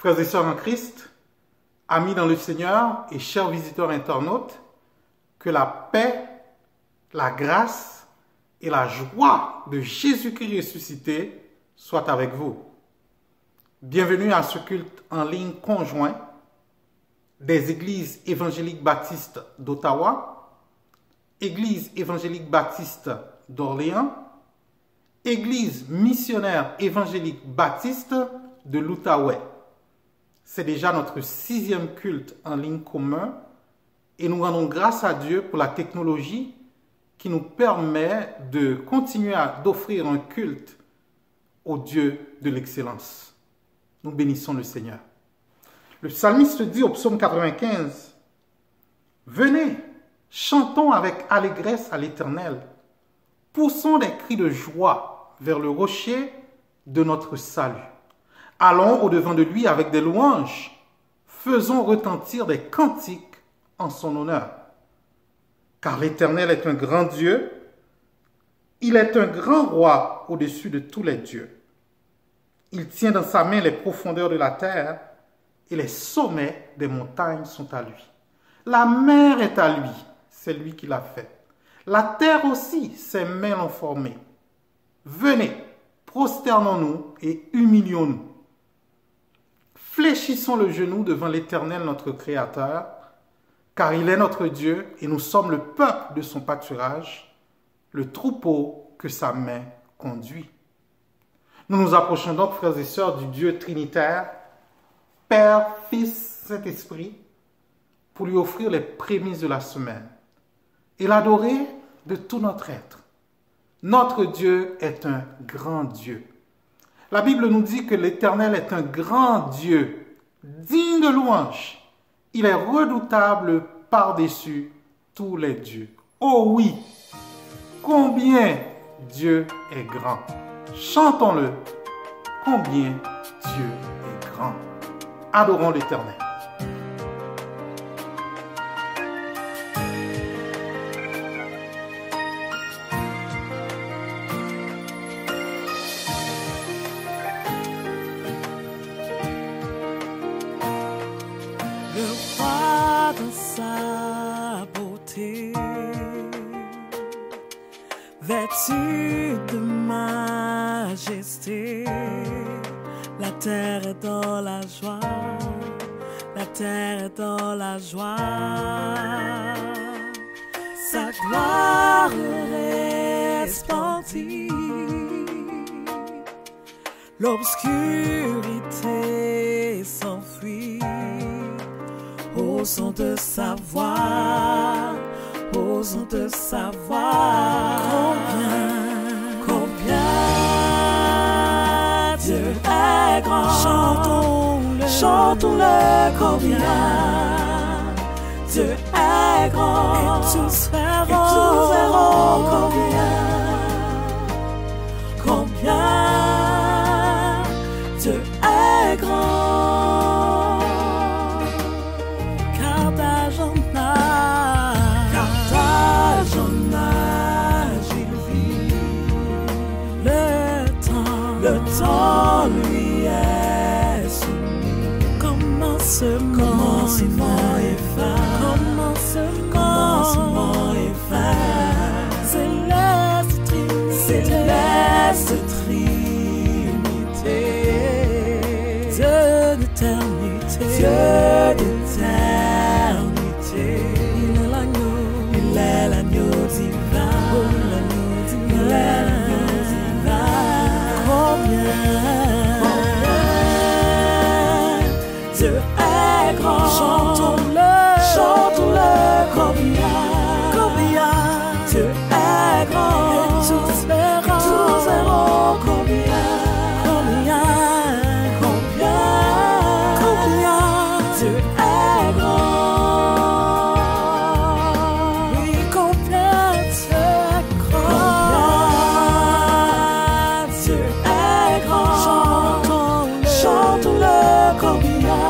Frères et sœurs en Christ, amis dans le Seigneur et chers visiteurs internautes, que la paix, la grâce et la joie de Jésus-Christ ressuscité soient avec vous. Bienvenue à ce culte en ligne conjoint des Églises évangéliques baptistes d'Ottawa, Église évangélique baptiste d'Orléans, Église missionnaire évangélique baptiste de l'Outaouais. C'est déjà notre 6e culte en ligne commun et nous rendons grâce à Dieu pour la technologie qui nous permet de continuer d'offrir un culte au Dieu de l'excellence. Nous bénissons le Seigneur. Le psalmiste dit au psaume 95, « Venez, chantons avec allégresse à l'Éternel, poussons des cris de joie vers le rocher de notre salut. Allons au-devant de lui avec des louanges, faisons retentir des cantiques en son honneur. Car l'Éternel est un grand Dieu, il est un grand roi au-dessus de tous les dieux. Il tient dans sa main les profondeurs de la terre, et les sommets des montagnes sont à lui. La mer est à lui, c'est lui qui l'a fait. La terre aussi, ses mains l'ont formée. Venez, prosternons-nous et humilions-nous. Fléchissons le genou devant l'Éternel notre Créateur, car il est notre Dieu et nous sommes le peuple de son pâturage, le troupeau que sa main conduit. Nous nous approchons donc, frères et sœurs, du Dieu trinitaire, Père, Fils, Saint-Esprit, pour lui offrir les prémices de la semaine et l'adorer de tout notre être. Notre Dieu est un grand Dieu. La Bible nous dit que l'Éternel est un grand Dieu, digne de louange. Il est redoutable par-dessus tous les dieux. Oh oui, combien Dieu est grand. Chantons-le, combien Dieu est grand. Adorons l'Éternel. Le roi dans sa beauté, vêtu de majesté, la terre est dans la joie, la terre est dans la joie. Sa gloire resplendit, l'obscurité s'enfuit au son de sa voix, au son de sa voix. Combien Dieu est grand. Chantons-le, chantons-le, combien Dieu est grand. Et tous verront combien Dieu est grand. Car d'âge en âge il vit. Le temps lui est soumis. Commencement et fin. Commencement et fin. Céleste Trinité. Dieu d'éternité. Il est l'agneau divin. Il est l'agneau divin. Combien Dieu est grand. Chantons-le, combien Dieu est grand. Et tous verront combien Dieu est grand. Oui, combien Dieu est grand. Dieu est grand. Chantons-le, combien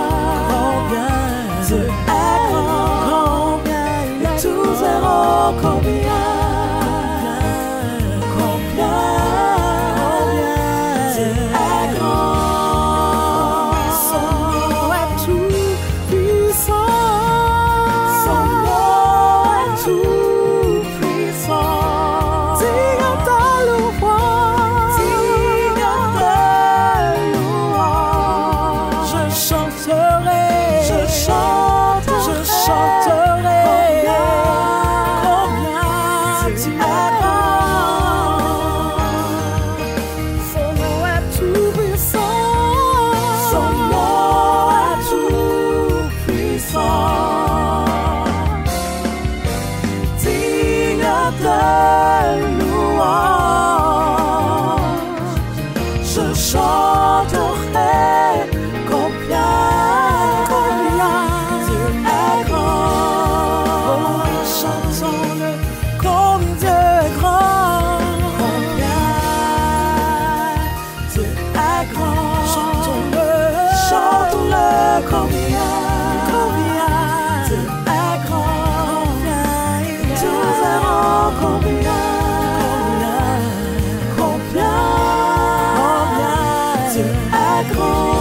est grand.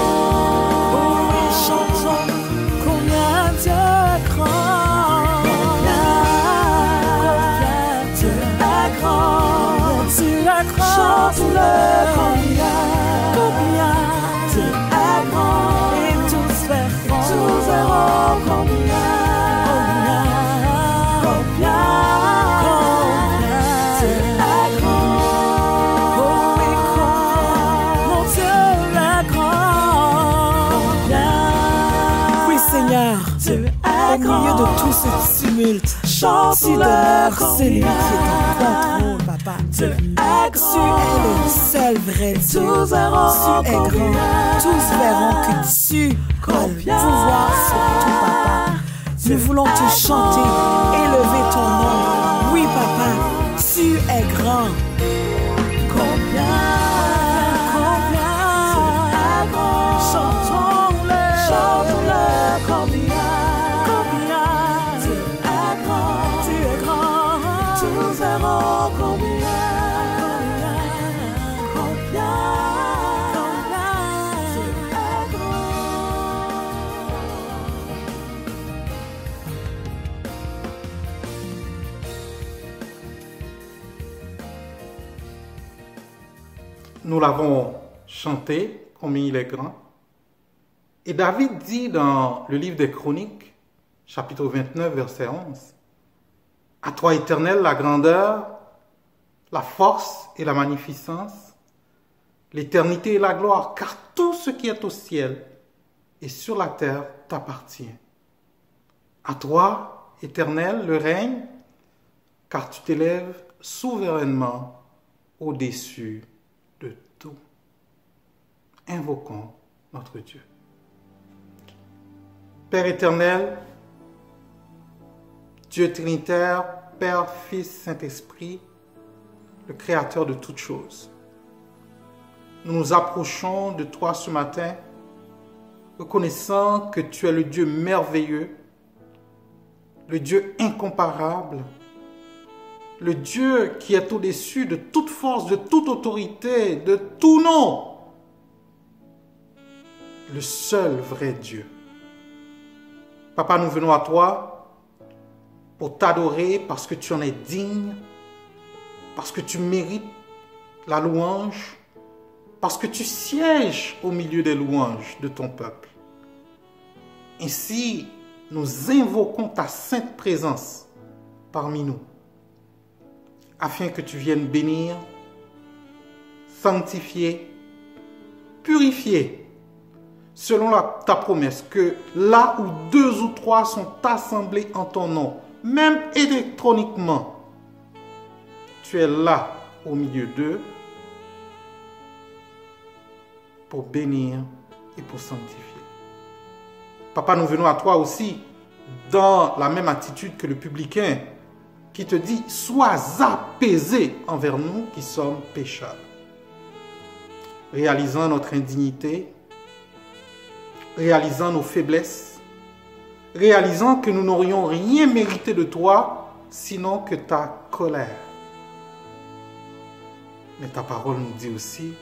Oui, chantons combien Dieu est grand. Combien Dieu est grand. Tu es grand. Chante-le combien Dieu est grand. Et tous verront combien Dieu est grand. Oh oui, mon Dieu est grand. Oui, Seigneur, Dieu est grand. Au milieu de tout ce tumulte, tu demeures celui qui est en contrôle, Papa. Dieu est grand. Tu es le seul vrai Dieu. Tu es grand. Tous verront que tu as le pouvoir sur tout, Papa. Nous voulons te chanter, élever ton nom. Oui, Papa, tu es grand. Combien chantons-le, combien tu es grand, tous verront combien tu es grand. Nous l'avons chanté, combien il est grand. Et David dit dans le livre des Chroniques, chapitre 29, verset 11, « À toi, Éternel, la grandeur, la force et la magnificence, l'éternité et la gloire, car tout ce qui est au ciel et sur la terre t'appartient. À toi, Éternel, le règne, car tu t'élèves souverainement au-dessus de tout. » Invoquons notre Dieu. Père éternel, Dieu trinitaire, Père, Fils, Saint-Esprit, le Créateur de toutes choses, nous nous approchons de toi ce matin, reconnaissant que tu es le Dieu merveilleux, le Dieu incomparable, le Dieu qui est au-dessus de toute force, de toute autorité, de tout nom, le seul vrai Dieu. Papa, nous venons à toi pour t'adorer parce que tu en es digne, parce que tu mérites la louange, parce que tu sièges au milieu des louanges de ton peuple. Ainsi, nous invoquons ta sainte présence parmi nous, afin que tu viennes bénir, sanctifier, purifier, selon ta promesse, que là où 2 ou 3 sont assemblés en ton nom, même électroniquement, tu es là au milieu d'eux pour bénir et pour sanctifier. Papa, nous venons à toi aussi dans la même attitude que le publicain qui te dit « Sois apaisé envers nous qui sommes pécheurs ». Réalisant notre indignité, réalisant nos faiblesses, réalisant que nous n'aurions rien mérité de toi, sinon que ta colère. Mais ta parole nous dit aussi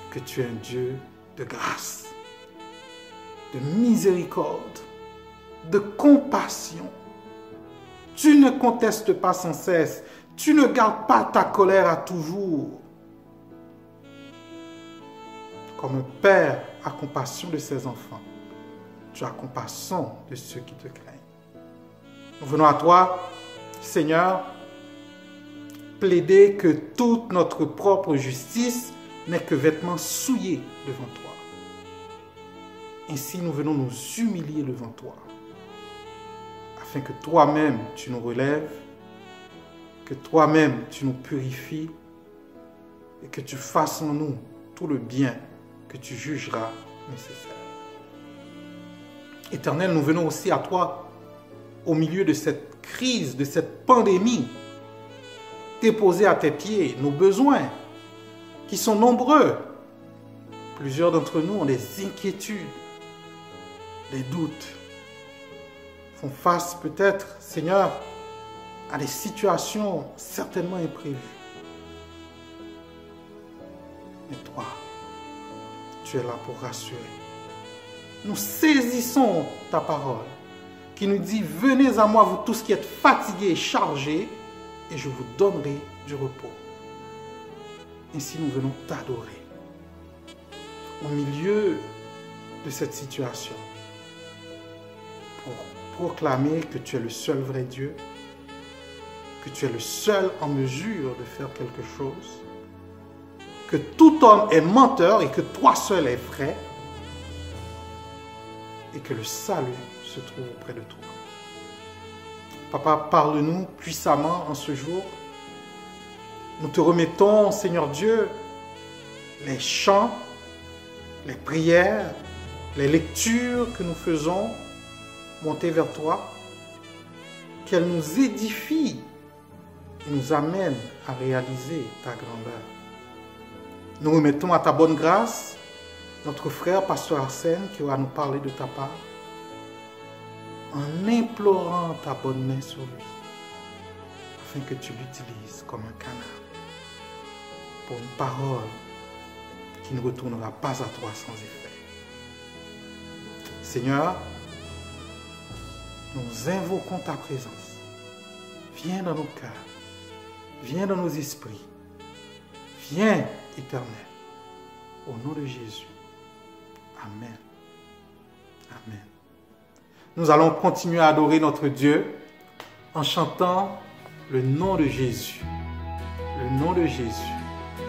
que tu es un Dieu de grâce, de miséricorde, de compassion. Tu ne contestes pas sans cesse, tu ne gardes pas ta colère à toujours. Comme un père a compassion de ses enfants, tu as compassion de ceux qui te craignent. Nous venons à toi, Seigneur, plaider que toute notre propre justice n'est que vêtements souillés devant toi. Ainsi, nous venons nous humilier devant toi, afin que toi-même tu nous relèves, que toi-même tu nous purifies et que tu fasses en nous tout le bien que tu jugeras nécessaire. Éternel, nous venons aussi à toi au milieu de cette crise, de cette pandémie, déposer à tes pieds nos besoins qui sont nombreux. Plusieurs d'entre nous ont des inquiétudes, des doutes, font face peut-être, Seigneur, à des situations certainement imprévues. Mais toi, tu es là pour rassurer. Nous saisissons ta parole qui nous dit, venez à moi vous tous qui êtes fatigués et chargés, et je vous donnerai du repos. Ainsi nous venons t'adorer. Au milieu de cette situation, pour proclamer que tu es le seul vrai Dieu, que tu es le seul en mesure de faire quelque chose, que tout homme est menteur et que toi seul es vrai, et que le salut se trouve auprès de toi. Papa, parle-nous puissamment en ce jour. Nous te remettons, Seigneur Dieu, les chants, les prières, les lectures que nous faisons monter vers toi, qu'elles nous édifient et nous amènent à réaliser ta grandeur. Nous remettons à ta bonne grâce notre frère Pasteur Arsène qui va nous parler de ta part, en implorant ta bonne main sur lui, afin que tu l'utilises comme un canal pour une parole qui ne retournera pas à toi sans effet. Seigneur, nous invoquons ta présence. Viens dans nos cœurs, viens dans nos esprits, viens, Éternel, au nom de Jésus. Amen. Amen. Nous allons continuer à adorer notre Dieu en chantant le nom de Jésus. Le nom de Jésus.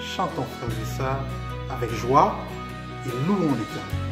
Chantons, frères et sœurs, avec joie et louons l'Éternel.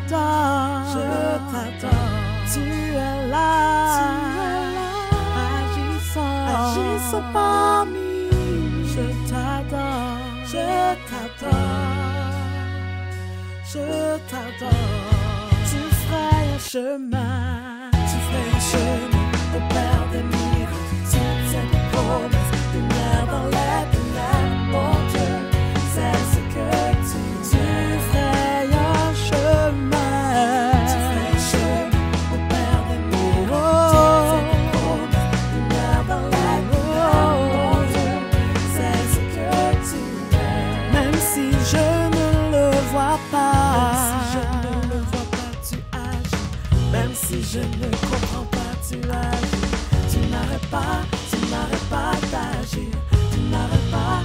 t'adore, tu es là, agissant parmi, je t'adore, tu ferais un chemin, au Père des miracles, toutes ces promesses, lumière dans les ténèbres, mon Dieu, c'est ce que tu ferais un chemin, au Père des miracles, toutes ces promesses, lumière dans les ténèbres, mon Dieu, c'est ce que tu fais. Même si je ne le vois pas, tu agis. Même si je ne comprends pas, tu agis. Tu n'arrêtes pas d'agir. Tu n'arrêtes pas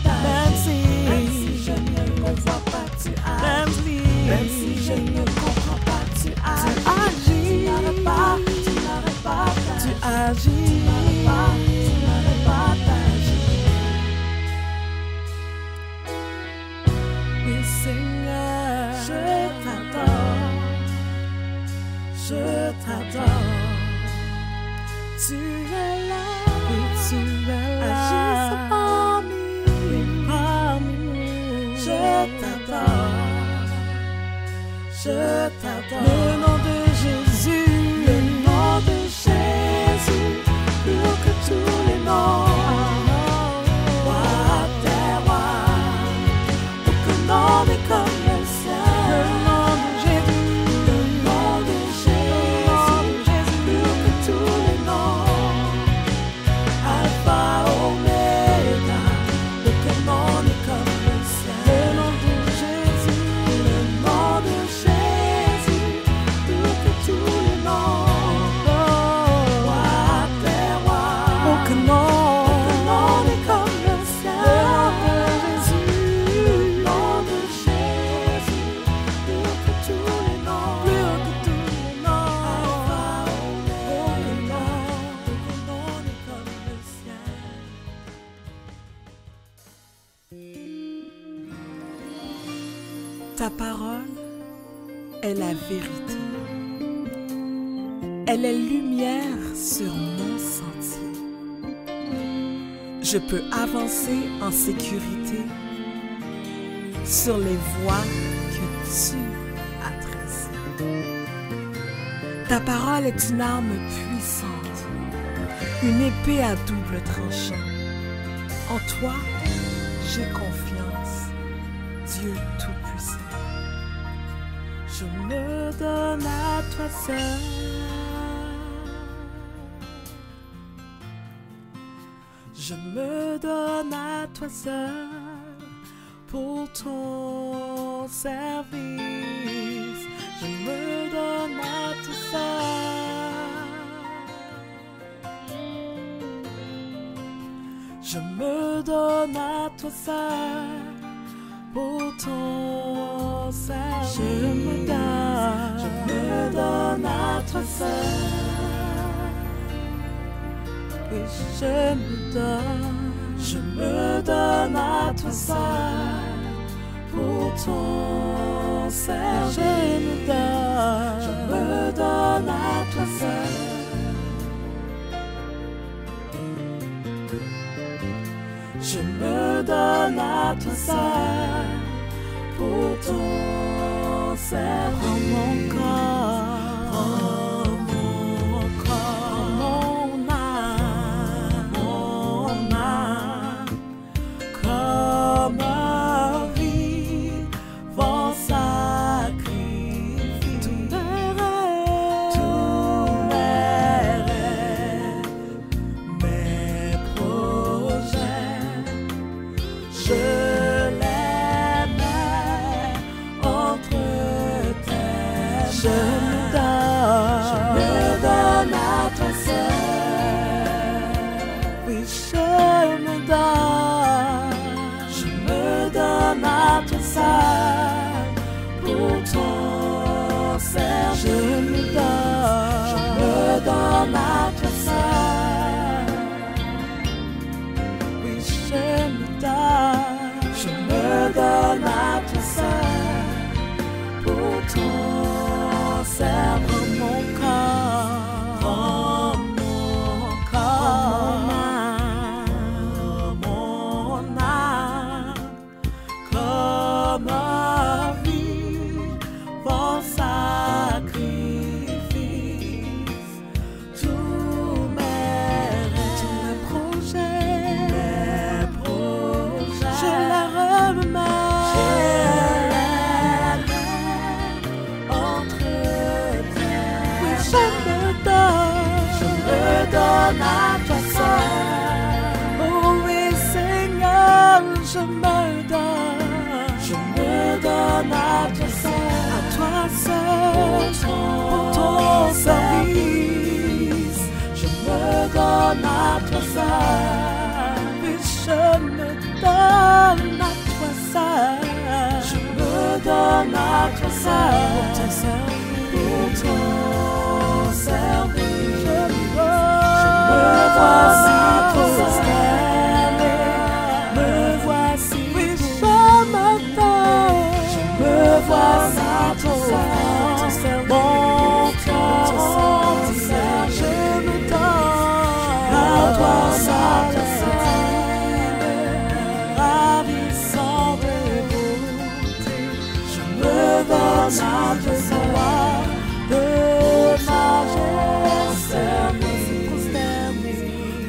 d'agir. Même si je ne le vois pas, tu agis. Même si je ne comprends pas, tu agis. Tu n'arrêtes pas d'agir. Tu agis. Tu n'arrêtes pas d'agir. Oui, Seigneur, je t'adore. Tu es là, agissant parmi nous. Je t'adore. Le nom de Jésus, plus haut que tous les noms. Roi des rois, aucun nom n'est comme le sien. Le nom de Jésus, plus haut que tous les noms. Alpha, Oméga, aucun nom n'est comme le sien. Le nom de Jésus, plus haut que tous les noms. Roi des rois, aucun nom n'est comme le sien. Le nom de Jésus, plus haut que tous les noms. Alpha, Oméga, aucun nom n'est comme le sien. Ta parole est la vérité. Elle est lumière sur mon sentier. Je peux avancer en sécurité sur les voies que tu as tracées. Ta parole est une arme puissante, une épée à double tranchant. En toi, j'ai confiance, Dieu Tout-Puissant. Je me donne à toi seul. Je me donne à toi seul pour ton service. Je me donne à toi seul. Je me donne à toi seul pour ton service. Je me donne à toi seul. Oui, je me donne à toi seul pour ton service. Je me donne à toi seul. Je me donne à toi seul pour ton service. Oh mon corps, oh mon corps, mon âme, comme un vivant sacrifice. Tous mes rêves, mes projets, je les mets entre tes mains. Je me donne à toi seul. Oui, je me donne à toi seul pour ton service. Je me donne à toi seul. Oui, je me donne à toi seul pour ma vie en sacrifice. Tous mes rêves, mes projets, je les remets entre tes mains. Oui, je me donne à toi seul. Oh oui, Seigneur, je me donne à toi seul, pour ton service. Je me donne à toi seul, oui, je me donne à toi seul. Je me donne à toi seul, pour ton service. Je me voici prosterné, me voici, oui, je me donne. Me voici ton service, mon cœur entier, je me donne à toi seul, ravissant de beauté. Je me donne à toi seul, de majesté prosterné.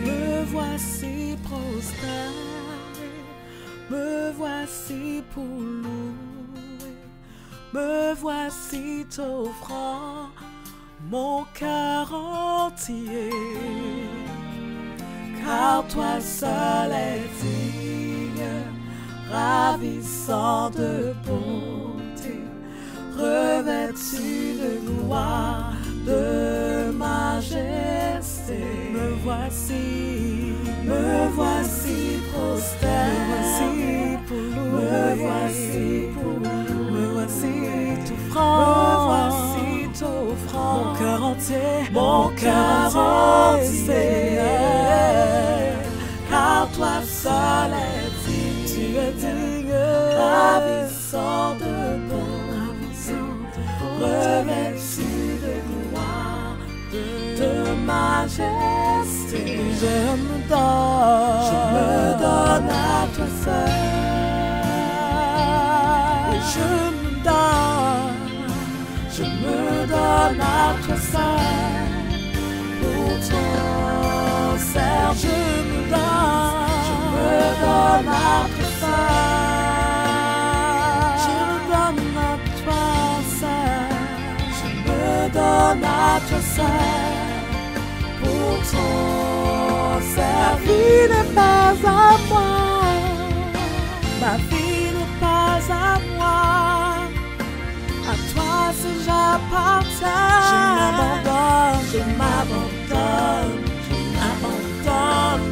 Me voici prosterné, me voici pour louer. Me voici t'offrant mon cœur entier, car toi seul es digne, ravissant de bonté, revêtu de gloire, de majesté. Me voici prosterné, me voici pour louer. Me voici t'offrant mon cœur entier, car toi seul es digne, tu es digne, ravissant de bonté, revêtu de gloire, de majesté. Je me donne à toi seul. Je me donne à toi seul, pour ton service. Je me donne à toi seul. Je me donne à toi seul. Je me donne à toi seul, pour ton service. Ma vie n'est pas à moi. Ma vie n'est pas à moi. À toi seul j'appartiens. Je m'abandonne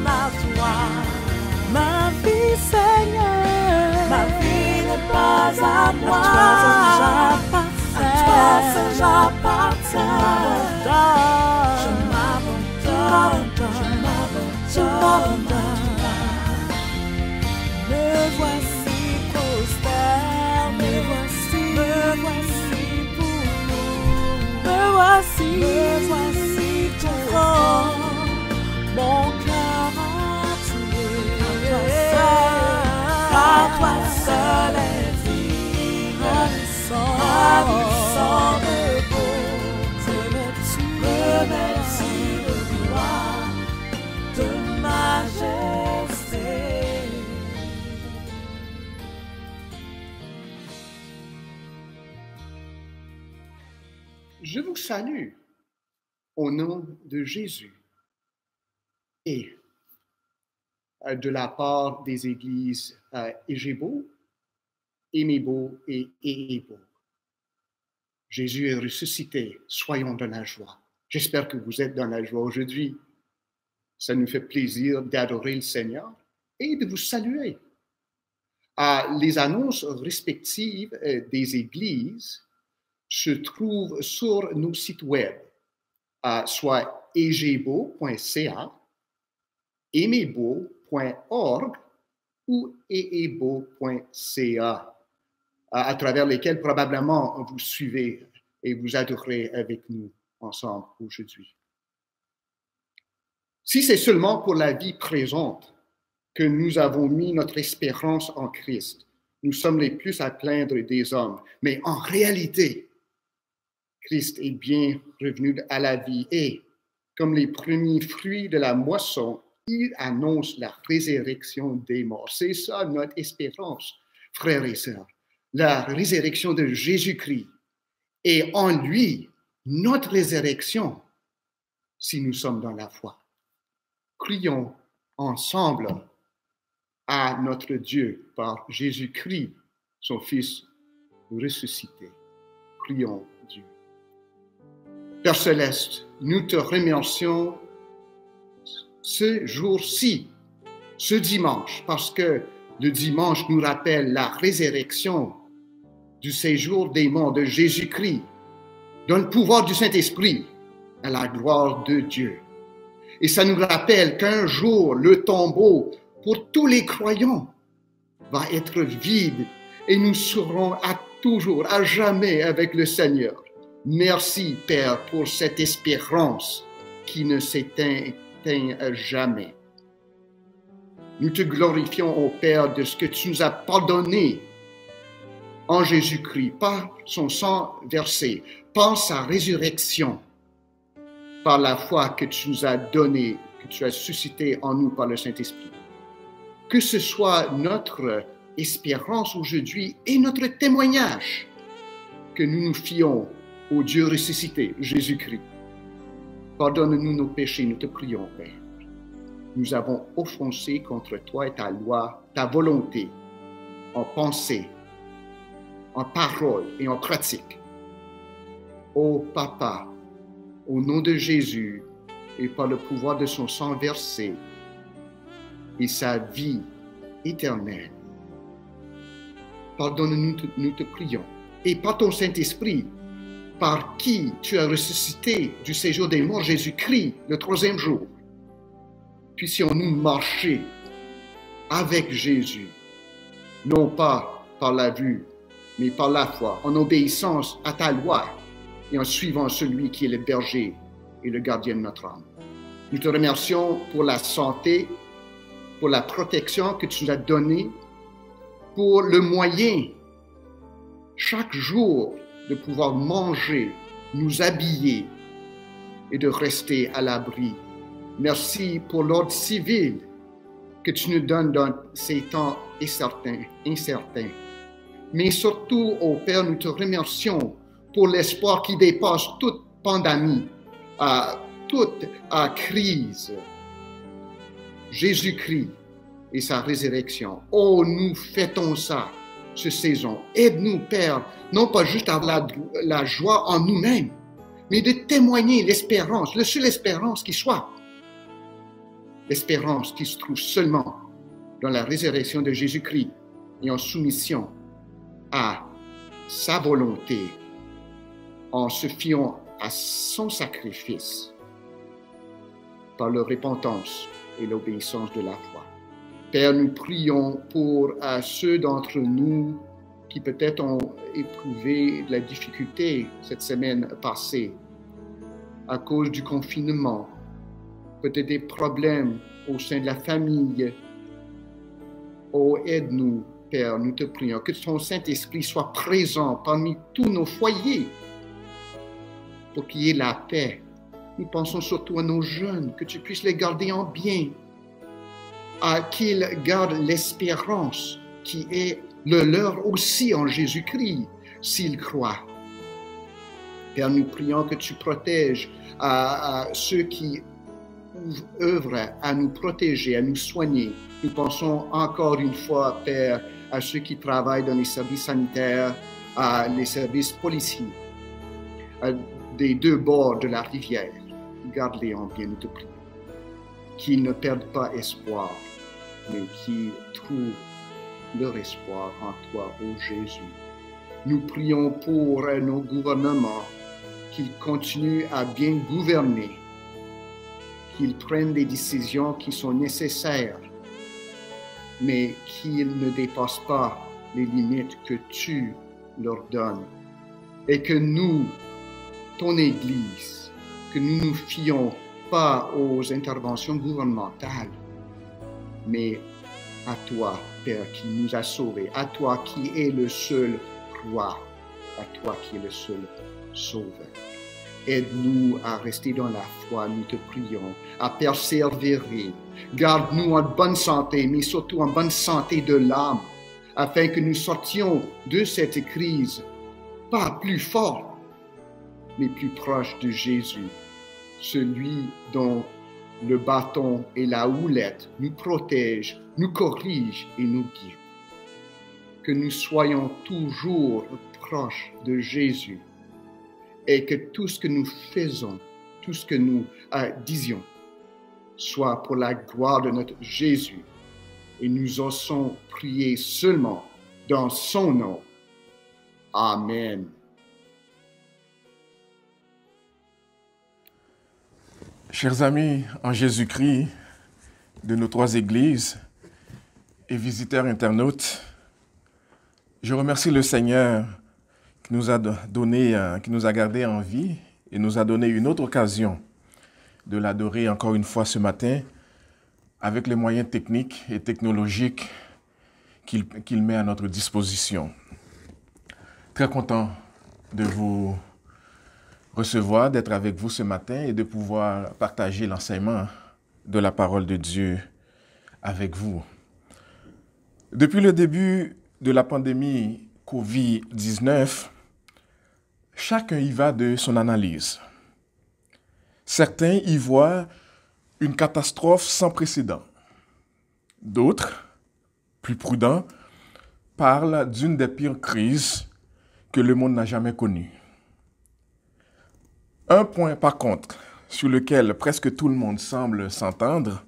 à toi. Ma vie, Seigneur, ma vie n'est pas à moi. À toi seul j'appartiens. Je m'abandonne. Me voici prosterné, me voici pour nous. Me voici t'offrant mon cœur entier. Car toi seul es digne, ravissant de beauté, revêtu de gloire, de majesté. Je vous salue au nom de Jésus et de la part des églises Égebo, Émébo et Éhébo. Jésus est ressuscité, soyons dans la joie. J'espère que vous êtes dans la joie aujourd'hui. Ça nous fait plaisir d'adorer le Seigneur et de vous saluer. Les annonces respectives des églises se trouvent sur nos sites web, soit egebo.ca, emebo.org ou ehebo.ca, à travers lesquels probablement vous suivez et vous adorez avec nous ensemble aujourd'hui. Si c'est seulement pour la vie présente que nous avons mis notre espérance en Christ, nous sommes les plus à plaindre des hommes. Mais en réalité, Christ est bien revenu à la vie et, comme les premiers fruits de la moisson, il annonce la résurrection des morts. C'est ça notre espérance, frères et sœurs. La résurrection de Jésus-Christ. Et en lui, notre résurrection, si nous sommes dans la foi. Crions ensemble à notre Dieu par Jésus-Christ, son Fils ressuscité. Prions Dieu. Père Céleste, nous te remercions ce jour-ci, ce dimanche, parce que le dimanche nous rappelle la résurrection du séjour des morts de Jésus-Christ, dans le pouvoir du Saint-Esprit, à la gloire de Dieu. Et ça nous rappelle qu'un jour, le tombeau, pour tous les croyants, va être vide et nous serons à toujours, à jamais avec le Seigneur. Merci, Père, pour cette espérance qui ne s'éteint jamais. Nous te glorifions, ô Père, de ce que tu nous as pardonné en Jésus-Christ, par son sang versé, par sa résurrection, par la foi que tu nous as donnée, que tu as suscité en nous par le Saint-Esprit. Que ce soit notre espérance aujourd'hui et notre témoignage, que nous nous fions au Dieu ressuscité, Jésus-Christ. Pardonne-nous nos péchés, nous te prions, Père. Nous avons offensé contre toi et ta loi, ta volonté, en pensée, en parole et en pratique. Ô Papa, au nom de Jésus et par le pouvoir de son sang versé et sa vie éternelle, pardonne-nous, nous te prions. Et par ton Saint-Esprit, par qui tu as ressuscité du séjour des morts, Jésus-Christ, le troisième jour, puissions-nous marcher avec Jésus, non pas par la vue, mais par la foi, en obéissance à ta loi et en suivant celui qui est le berger et le gardien de notre âme. Nous te remercions pour la santé, pour la protection que tu nous as donnée, pour le moyen, chaque jour, de pouvoir manger, nous habiller et de rester à l'abri. Merci pour l'ordre civil que tu nous donnes dans ces temps incertains. Mais surtout, ô Père, nous te remercions pour l'espoir qui dépasse toute pandémie, toute crise. Jésus-Christ et sa résurrection. Oh, nous fêtons ça, cette saison. Aide-nous, Père, non pas juste à avoir la joie en nous-mêmes, mais de témoigner l'espérance, la seule espérance qui soit. L'espérance qui se trouve seulement dans la résurrection de Jésus-Christ et en soumission à sa volonté, en se fiant à son sacrifice par la repentance et l'obéissance de la foi. Père, nous prions pour ceux d'entre nous qui peut-être ont éprouvé de la difficulté cette semaine passée à cause du confinement, peut-être des problèmes au sein de la famille. Oh, aide-nous, Père, nous te prions, que ton Saint-Esprit soit présent parmi tous nos foyers pour qu'il y ait la paix. Nous pensons surtout à nos jeunes, que tu puisses les garder en bien, qu'ils gardent l'espérance qui est le leur aussi en Jésus-Christ, s'ils croient. Père, nous prions que tu protèges ceux qui œuvrent à nous protéger, à nous soigner. Nous pensons encore une fois, Père, à ceux qui travaillent dans les services sanitaires, les services policiers, des deux bords de la rivière. Garde-les en bien, nous te prions. Qu'ils ne perdent pas espoir, mais qu'ils trouvent leur espoir en toi, ô Jésus. Nous prions pour nos gouvernements, qu'ils continuent à bien gouverner, qu'ils prennent des décisions qui sont nécessaires, mais qu'ils ne dépassent pas les limites que tu leur donnes. Et que nous, ton Église, que nous nous fions pas aux interventions gouvernementales, mais à toi, Père, qui nous a sauvés, à toi qui es le seul roi, à toi qui es le seul sauveur. Aide-nous à rester dans la foi, nous te prions, à persévérer. Garde-nous en bonne santé, mais surtout en bonne santé de l'âme, afin que nous sortions de cette crise, pas plus forts, mais plus proches de Jésus, celui dont le bâton et la houlette nous protègent, nous corrigent et nous guident. Que nous soyons toujours proches de Jésus et que tout ce que nous faisons, tout ce que nous disions, soit pour la gloire de notre Jésus. Et nous osons prier seulement dans son nom. Amen. Chers amis en Jésus-Christ de nos 3 églises et visiteurs internautes, je remercie le Seigneur qui nous a qui nous a gardés en vie et nous a donné une autre occasion de l'adorer encore une fois ce matin avec les moyens techniques et technologiques qu'il met à notre disposition. Très content de vous recevoir, d'être avec vous ce matin et de pouvoir partager l'enseignement de la parole de Dieu avec vous. Depuis le début de la pandémie COVID-19, chacun y va de son analyse. Certains y voient une catastrophe sans précédent. D'autres, plus prudents, parlent d'une des pires crises que le monde n'a jamais connues. Un point, par contre, sur lequel presque tout le monde semble s'entendre,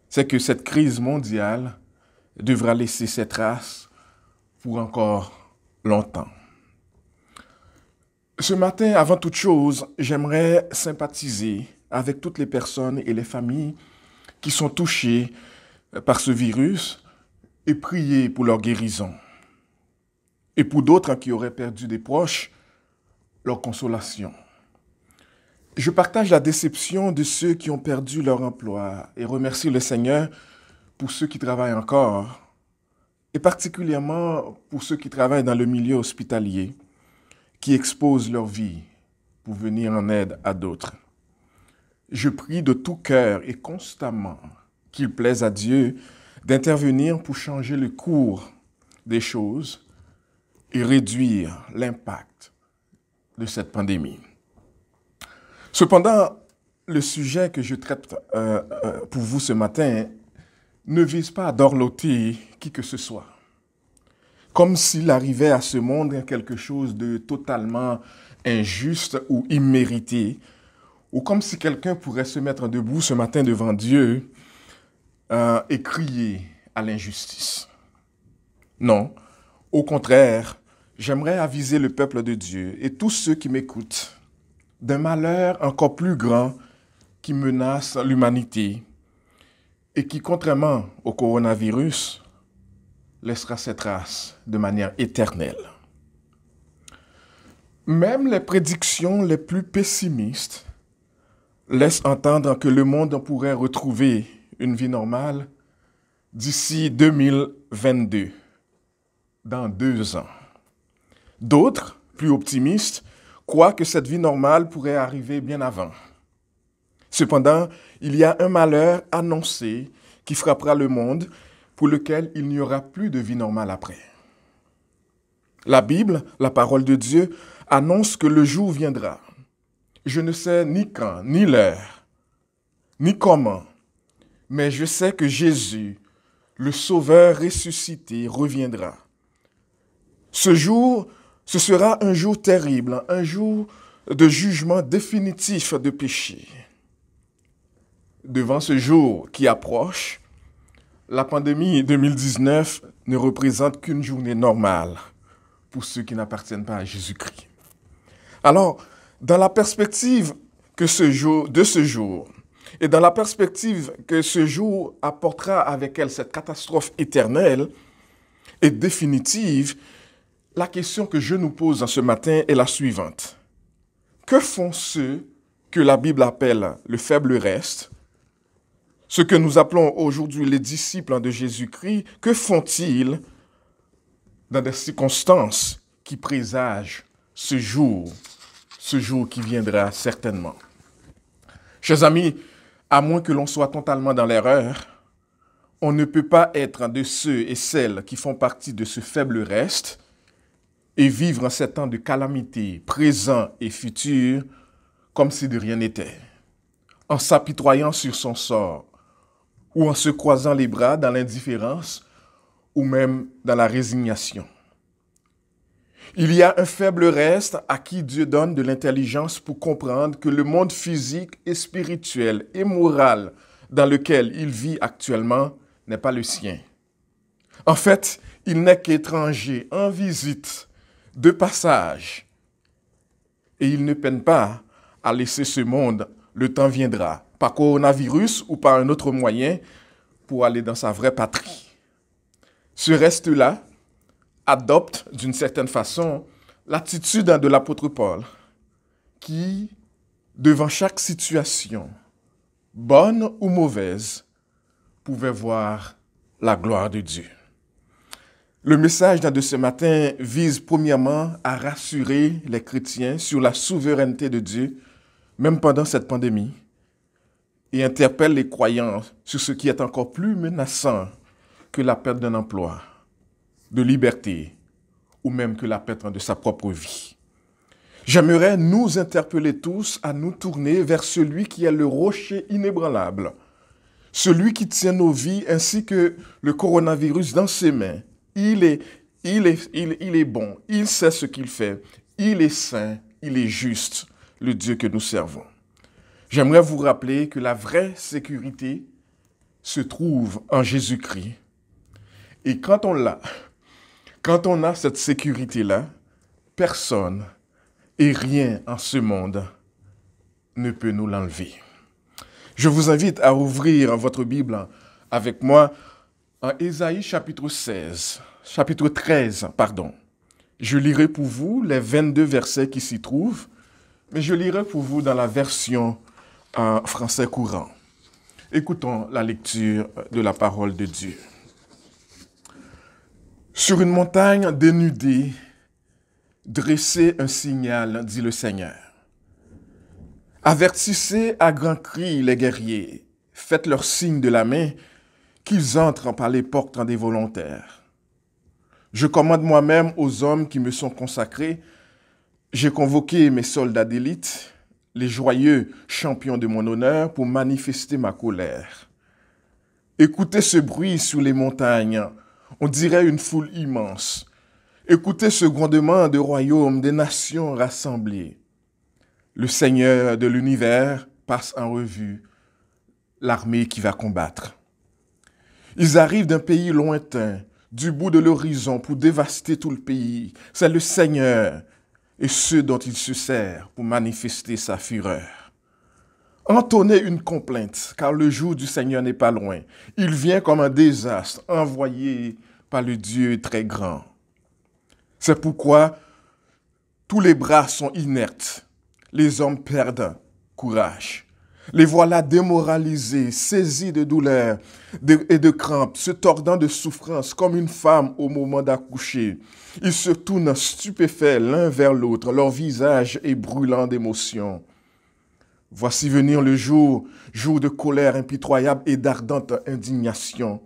c'est que cette crise mondiale devra laisser ses traces pour encore longtemps. Ce matin, avant toute chose, j'aimerais sympathiser avec toutes les personnes et les familles qui sont touchées par ce virus et prier pour leur guérison. Et pour d'autres qui auraient perdu des proches, leur consolation. Je partage la déception de ceux qui ont perdu leur emploi et remercie le Seigneur pour ceux qui travaillent encore, et particulièrement pour ceux qui travaillent dans le milieu hospitalier, qui exposent leur vie pour venir en aide à d'autres. Je prie de tout cœur et constamment qu'il plaise à Dieu d'intervenir pour changer le cours des choses et réduire l'impact de cette pandémie. Cependant, le sujet que je traite pour vous ce matin ne vise pas à dorloter qui que ce soit, comme s'il arrivait à ce monde quelque chose de totalement injuste ou immérité, ou comme si quelqu'un pourrait se mettre debout ce matin devant Dieu et crier à l'injustice. Non, au contraire, j'aimerais aviser le peuple de Dieu et tous ceux qui m'écoutent d'un malheur encore plus grand qui menace l'humanité et qui, contrairement au coronavirus, laissera ses traces de manière éternelle. Même les prédictions les plus pessimistes laissent entendre que le monde pourrait retrouver une vie normale d'ici 2022, dans 2 ans. D'autres, plus optimistes, croient que cette vie normale pourrait arriver bien avant. Cependant, il y a un malheur annoncé qui frappera le monde pour lequel il n'y aura plus de vie normale après. La Bible, la parole de Dieu, annonce que le jour viendra. Je ne sais ni quand, ni l'heure, ni comment, mais je sais que Jésus, le Sauveur ressuscité, reviendra. Ce jour, ce sera un jour terrible, un jour de jugement définitif de péché. Devant ce jour qui approche, la pandémie 2019 ne représente qu'une journée normale pour ceux qui n'appartiennent pas à Jésus-Christ. Alors, dans la perspective de ce jour, et dans la perspective que ce jour apportera avec elle cette catastrophe éternelle et définitive, la question que je nous pose ce matin est la suivante. Que font ceux que la Bible appelle le faible reste, ce que nous appelons aujourd'hui les disciples de Jésus-Christ, que font-ils dans des circonstances qui présagent ce jour qui viendra certainement? Chers amis, à moins que l'on soit totalement dans l'erreur, on ne peut pas être de ceux et celles qui font partie de ce faible reste et vivre en ces temps de calamité, présent et futur, comme si de rien n'était, en s'apitoyant sur son sort, ou en se croisant les bras dans l'indifférence, ou même dans la résignation. Il y a un faible reste à qui Dieu donne de l'intelligence pour comprendre que le monde physique et spirituel et moral dans lequel il vit actuellement n'est pas le sien. En fait, il n'est qu'étranger, en visite, de passage. Et il ne peine pas à laisser ce monde, le temps viendra, par coronavirus ou par un autre moyen, pour aller dans sa vraie patrie. Ce reste-là adopte, d'une certaine façon, l'attitude de l'apôtre Paul, qui, devant chaque situation, bonne ou mauvaise, pouvait voir la gloire de Dieu. Le message de ce matin vise premièrement à rassurer les chrétiens sur la souveraineté de Dieu, même pendant cette pandémie, et interpelle les croyants sur ce qui est encore plus menaçant que la perte d'un emploi, de liberté, ou même que la perte de sa propre vie. J'aimerais nous interpeller tous à nous tourner vers celui qui est le rocher inébranlable, celui qui tient nos vies ainsi que le coronavirus dans ses mains. Il est bon, il sait ce qu'il fait, il est saint, il est juste, le Dieu que nous servons. J'aimerais vous rappeler que la vraie sécurité se trouve en Jésus-Christ. Et quand on a cette sécurité-là, personne et rien en ce monde ne peut nous l'enlever. Je vous invite à ouvrir votre Bible avec moi en Ésaïe chapitre 13. Je lirai pour vous les 22 versets qui s'y trouvent, mais je lirai pour vous dans la version en français courant. Écoutons la lecture de la parole de Dieu. Sur une montagne dénudée, dressez un signal, dit le Seigneur. Avertissez à grands cris les guerriers, faites leur signe de la main, qu'ils entrent par les portes des volontaires. Je commande moi-même aux hommes qui me sont consacrés, j'ai convoqué mes soldats d'élite, les joyeux champions de mon honneur, pour manifester ma colère. Écoutez ce bruit sur les montagnes, on dirait une foule immense. Écoutez ce grondement de royaumes, des nations rassemblées. Le Seigneur de l'univers passe en revue l'armée qui va combattre. Ils arrivent d'un pays lointain, du bout de l'horizon, pour dévaster tout le pays. C'est le Seigneur et ceux dont il se sert pour manifester sa fureur. Entonnez une complainte, car le jour du Seigneur n'est pas loin. Il vient comme un désastre envoyé par le Dieu très grand. C'est pourquoi tous les bras sont inertes. Les hommes perdent courage. Les voilà démoralisés, saisis de douleur et de crampes, se tordant de souffrance comme une femme au moment d'accoucher. Ils se tournent stupéfaits l'un vers l'autre, leur visage est brûlant d'émotion. Voici venir le jour de colère impitoyable et d'ardente indignation.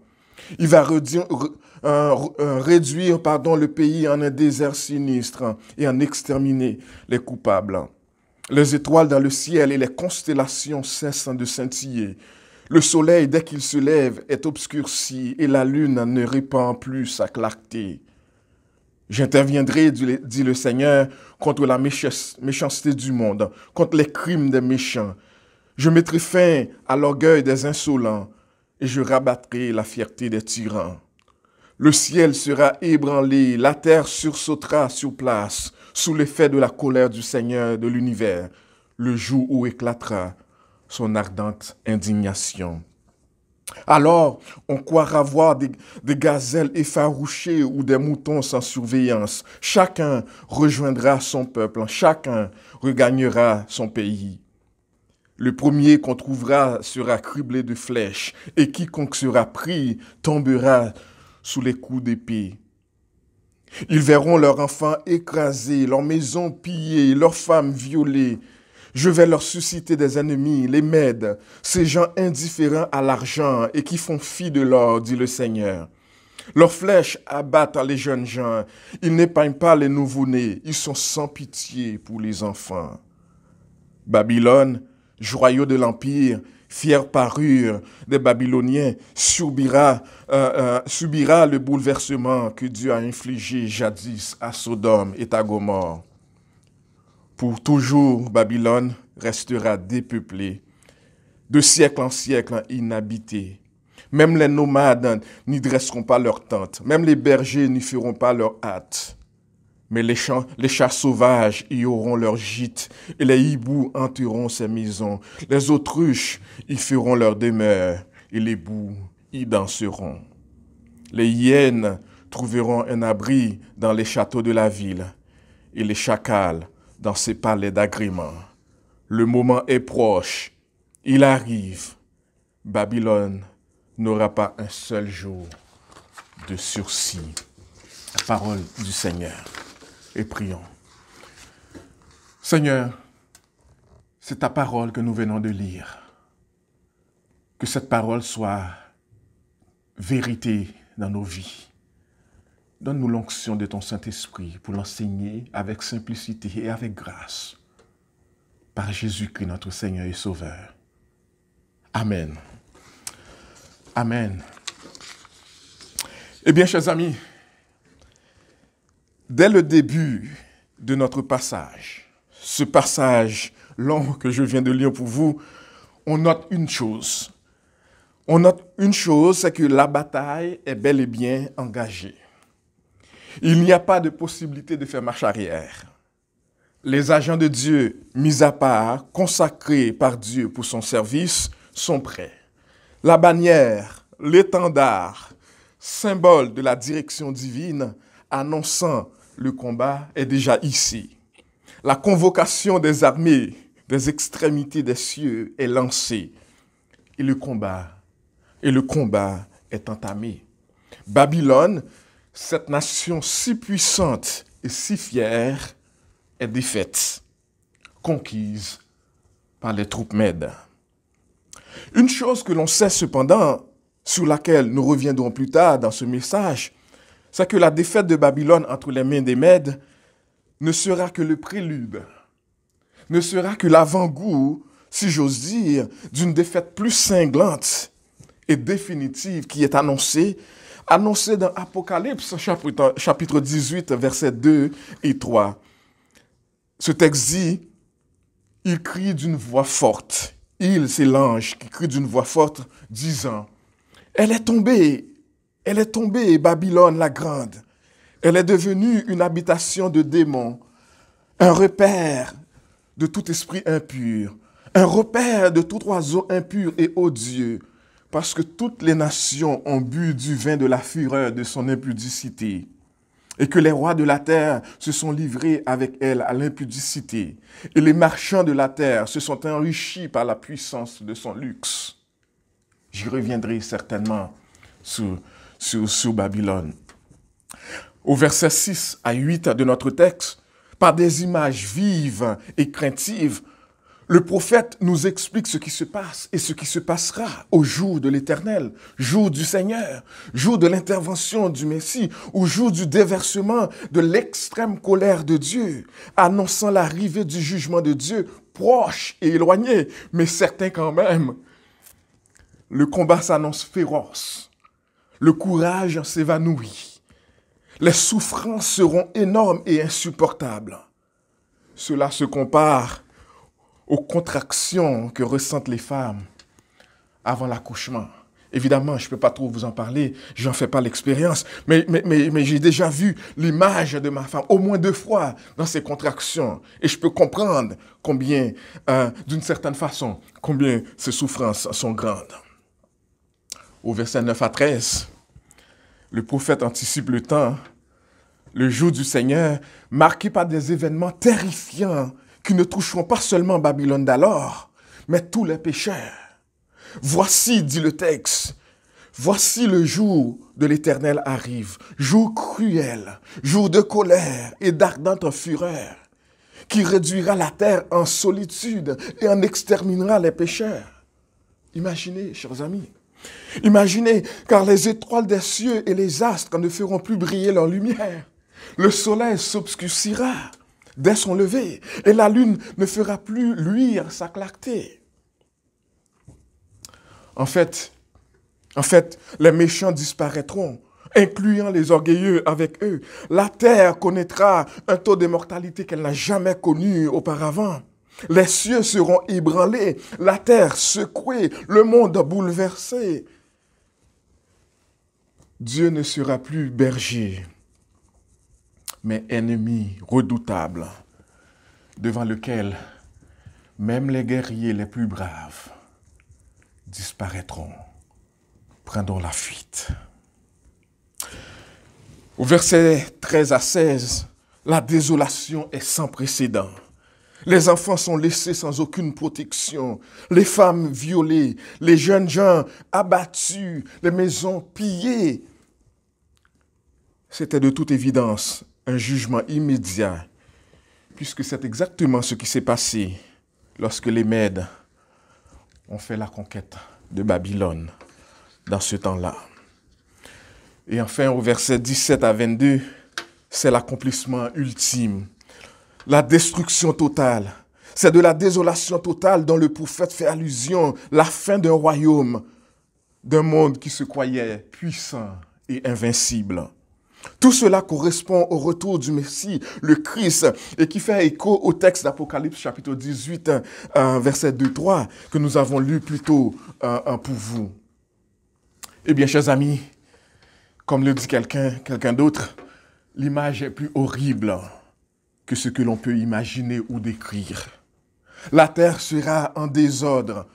Il va réduire le pays en un désert sinistre et en exterminer les coupables. Les étoiles dans le ciel et les constellations cessent de scintiller. Le soleil, dès qu'il se lève, est obscurci et la lune ne répand plus sa clarté. J'interviendrai, dit le Seigneur, contre la méchanceté du monde, contre les crimes des méchants. Je mettrai fin à l'orgueil des insolents et je rabattrai la fierté des tyrans. Le ciel sera ébranlé, la terre sursautera sur place, sous l'effet de la colère du Seigneur de l'univers, le jour où éclatera son ardente indignation. Alors, on croira voir des gazelles effarouchées ou des moutons sans surveillance. Chacun rejoindra son peuple, chacun regagnera son pays. Le premier qu'on trouvera sera criblé de flèches, et quiconque sera pris tombera sous les coups d'épée. Ils verront leurs enfants écrasés, leurs maisons pillées, leurs femmes violées. Je vais leur susciter des ennemis, les Mèdes, ces gens indifférents à l'argent et qui font fi de l'or, dit le Seigneur. Leurs flèches abattent les jeunes gens. Ils n'épargnent pas les nouveau-nés. Ils sont sans pitié pour les enfants. Babylone, joyau de l'Empire, fière parure des Babyloniens, subira le bouleversement que Dieu a infligé jadis à Sodome et à Gomorrhe. Pour toujours, Babylone restera dépeuplée, de siècle en siècle inhabitée. Même les nomades n'y dresseront pas leurs tentes, même les bergers n'y feront pas leur hâte. Mais les chats sauvages y auront leur gîte, et les hiboux hanteront ces maisons. Les autruches y feront leur demeure, et les boucs y danseront. Les hyènes trouveront un abri dans les châteaux de la ville, et les chacals dans ses palais d'agrément. Le moment est proche, il arrive. Babylone n'aura pas un seul jour de sursis. La parole du Seigneur. Et prions. Seigneur, c'est ta parole que nous venons de lire. Que cette parole soit vérité dans nos vies. Donne-nous l'onction de ton Saint-Esprit pour l'enseigner avec simplicité et avec grâce. Par Jésus-Christ, notre Seigneur et Sauveur. Amen. Amen. Eh bien, chers amis, dès le début de notre passage, ce passage long que je viens de lire pour vous, on note une chose. On note une chose, c'est que la bataille est bel et bien engagée. Il n'y a pas de possibilité de faire marche arrière. Les agents de Dieu, mis à part, consacrés par Dieu pour son service, sont prêts. La bannière, l'étendard, symbole de la direction divine, annonçant le combat, est déjà ici. La convocation des armées, des extrémités des cieux est lancée. Et le combat est entamé. Babylone, cette nation si puissante et si fière, est défaite, conquise par les troupes mèdes. Une chose que l'on sait cependant, sur laquelle nous reviendrons plus tard dans ce message, c'est que la défaite de Babylone entre les mains des Mèdes ne sera que le prélude, ne sera que l'avant-goût, si j'ose dire, d'une défaite plus cinglante et définitive qui est annoncée dans Apocalypse, chapitre 18, versets 2 et 3. Ce texte dit, « Il crie d'une voix forte. » Il, c'est l'ange qui crie d'une voix forte, disant, « Elle est tombée, Babylone la grande. Elle est devenue une habitation de démons, un repère de tout esprit impur, un repère de tout oiseau impur et odieux, parce que toutes les nations ont bu du vin de la fureur de son impudicité, et que les rois de la terre se sont livrés avec elle à l'impudicité, et les marchands de la terre se sont enrichis par la puissance de son luxe. » J'y reviendrai certainement sur Babylone. Au verset 6 à 8 de notre texte, par des images vives et craintives, le prophète nous explique ce qui se passe et ce qui se passera au jour de l'Éternel, jour du Seigneur, jour de l'intervention du Messie, au jour du déversement de l'extrême colère de Dieu, annonçant l'arrivée du jugement de Dieu, proche et éloigné, mais certain quand même. Le combat s'annonce féroce, le courage s'évanouit, les souffrances seront énormes et insupportables. Cela se compare aux contractions que ressentent les femmes avant l'accouchement. Évidemment, je ne peux pas trop vous en parler, je n'en fais pas l'expérience, mais j'ai déjà vu l'image de ma femme au moins 2 fois dans ces contractions. Et je peux comprendre combien, d'une certaine façon, combien ces souffrances sont grandes. Au verset 9 à 13, le prophète anticipe le temps, le jour du Seigneur, marqué par des événements terrifiants qui ne toucheront pas seulement Babylone d'alors, mais tous les pécheurs. Voici, dit le texte, voici le jour de l'Éternel arrive, jour cruel, jour de colère et d'ardente fureur, qui réduira la terre en solitude et en exterminera les pécheurs. Imaginez, chers amis, imaginez, car les étoiles des cieux et les astres ne feront plus briller leur lumière. Le soleil s'obscurcira dès son lever et la lune ne fera plus luire sa clarté. En fait, les méchants disparaîtront, incluant les orgueilleux avec eux. La terre connaîtra un taux de mortalité qu'elle n'a jamais connu auparavant. Les cieux seront ébranlés, la terre secouée, le monde bouleversé. Dieu ne sera plus berger, mais ennemi redoutable, devant lequel même les guerriers les plus braves disparaîtront, prendront la fuite. Au verset 13 à 16, la désolation est sans précédent. Les enfants sont laissés sans aucune protection, les femmes violées, les jeunes gens abattus, les maisons pillées. C'était de toute évidence un jugement immédiat, puisque c'est exactement ce qui s'est passé lorsque les Mèdes ont fait la conquête de Babylone dans ce temps-là. Et enfin, au verset 17 à 22, c'est l'accomplissement ultime, la destruction totale. C'est de la désolation totale dont le prophète fait allusion, la fin d'un royaume, d'un monde qui se croyait puissant et invincible. Tout cela correspond au retour du Messie, le Christ, et qui fait écho au texte d'Apocalypse chapitre 18, verset 2-3, que nous avons lu plus tôt pour vous. Eh bien, chers amis, comme le dit quelqu'un d'autre, l'image est plus horrible que ce que l'on peut imaginer ou décrire. La terre sera en désordre.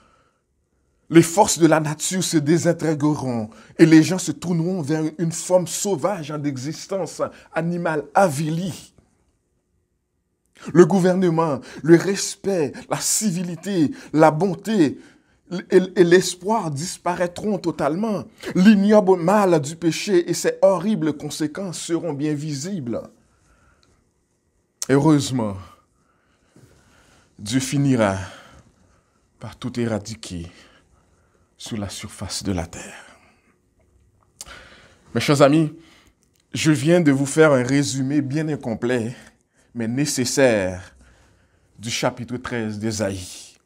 Les forces de la nature se désintégreront et les gens se tourneront vers une forme sauvage d'existence animale avilie. Le gouvernement, le respect, la civilité, la bonté et l'espoir disparaîtront totalement. L'ignoble mal du péché et ses horribles conséquences seront bien visibles. Heureusement, Dieu finira par tout éradiquer sur la surface de la terre. Mes chers amis, je viens de vous faire un résumé bien incomplet, mais nécessaire, du chapitre 13 d'Ésaïe.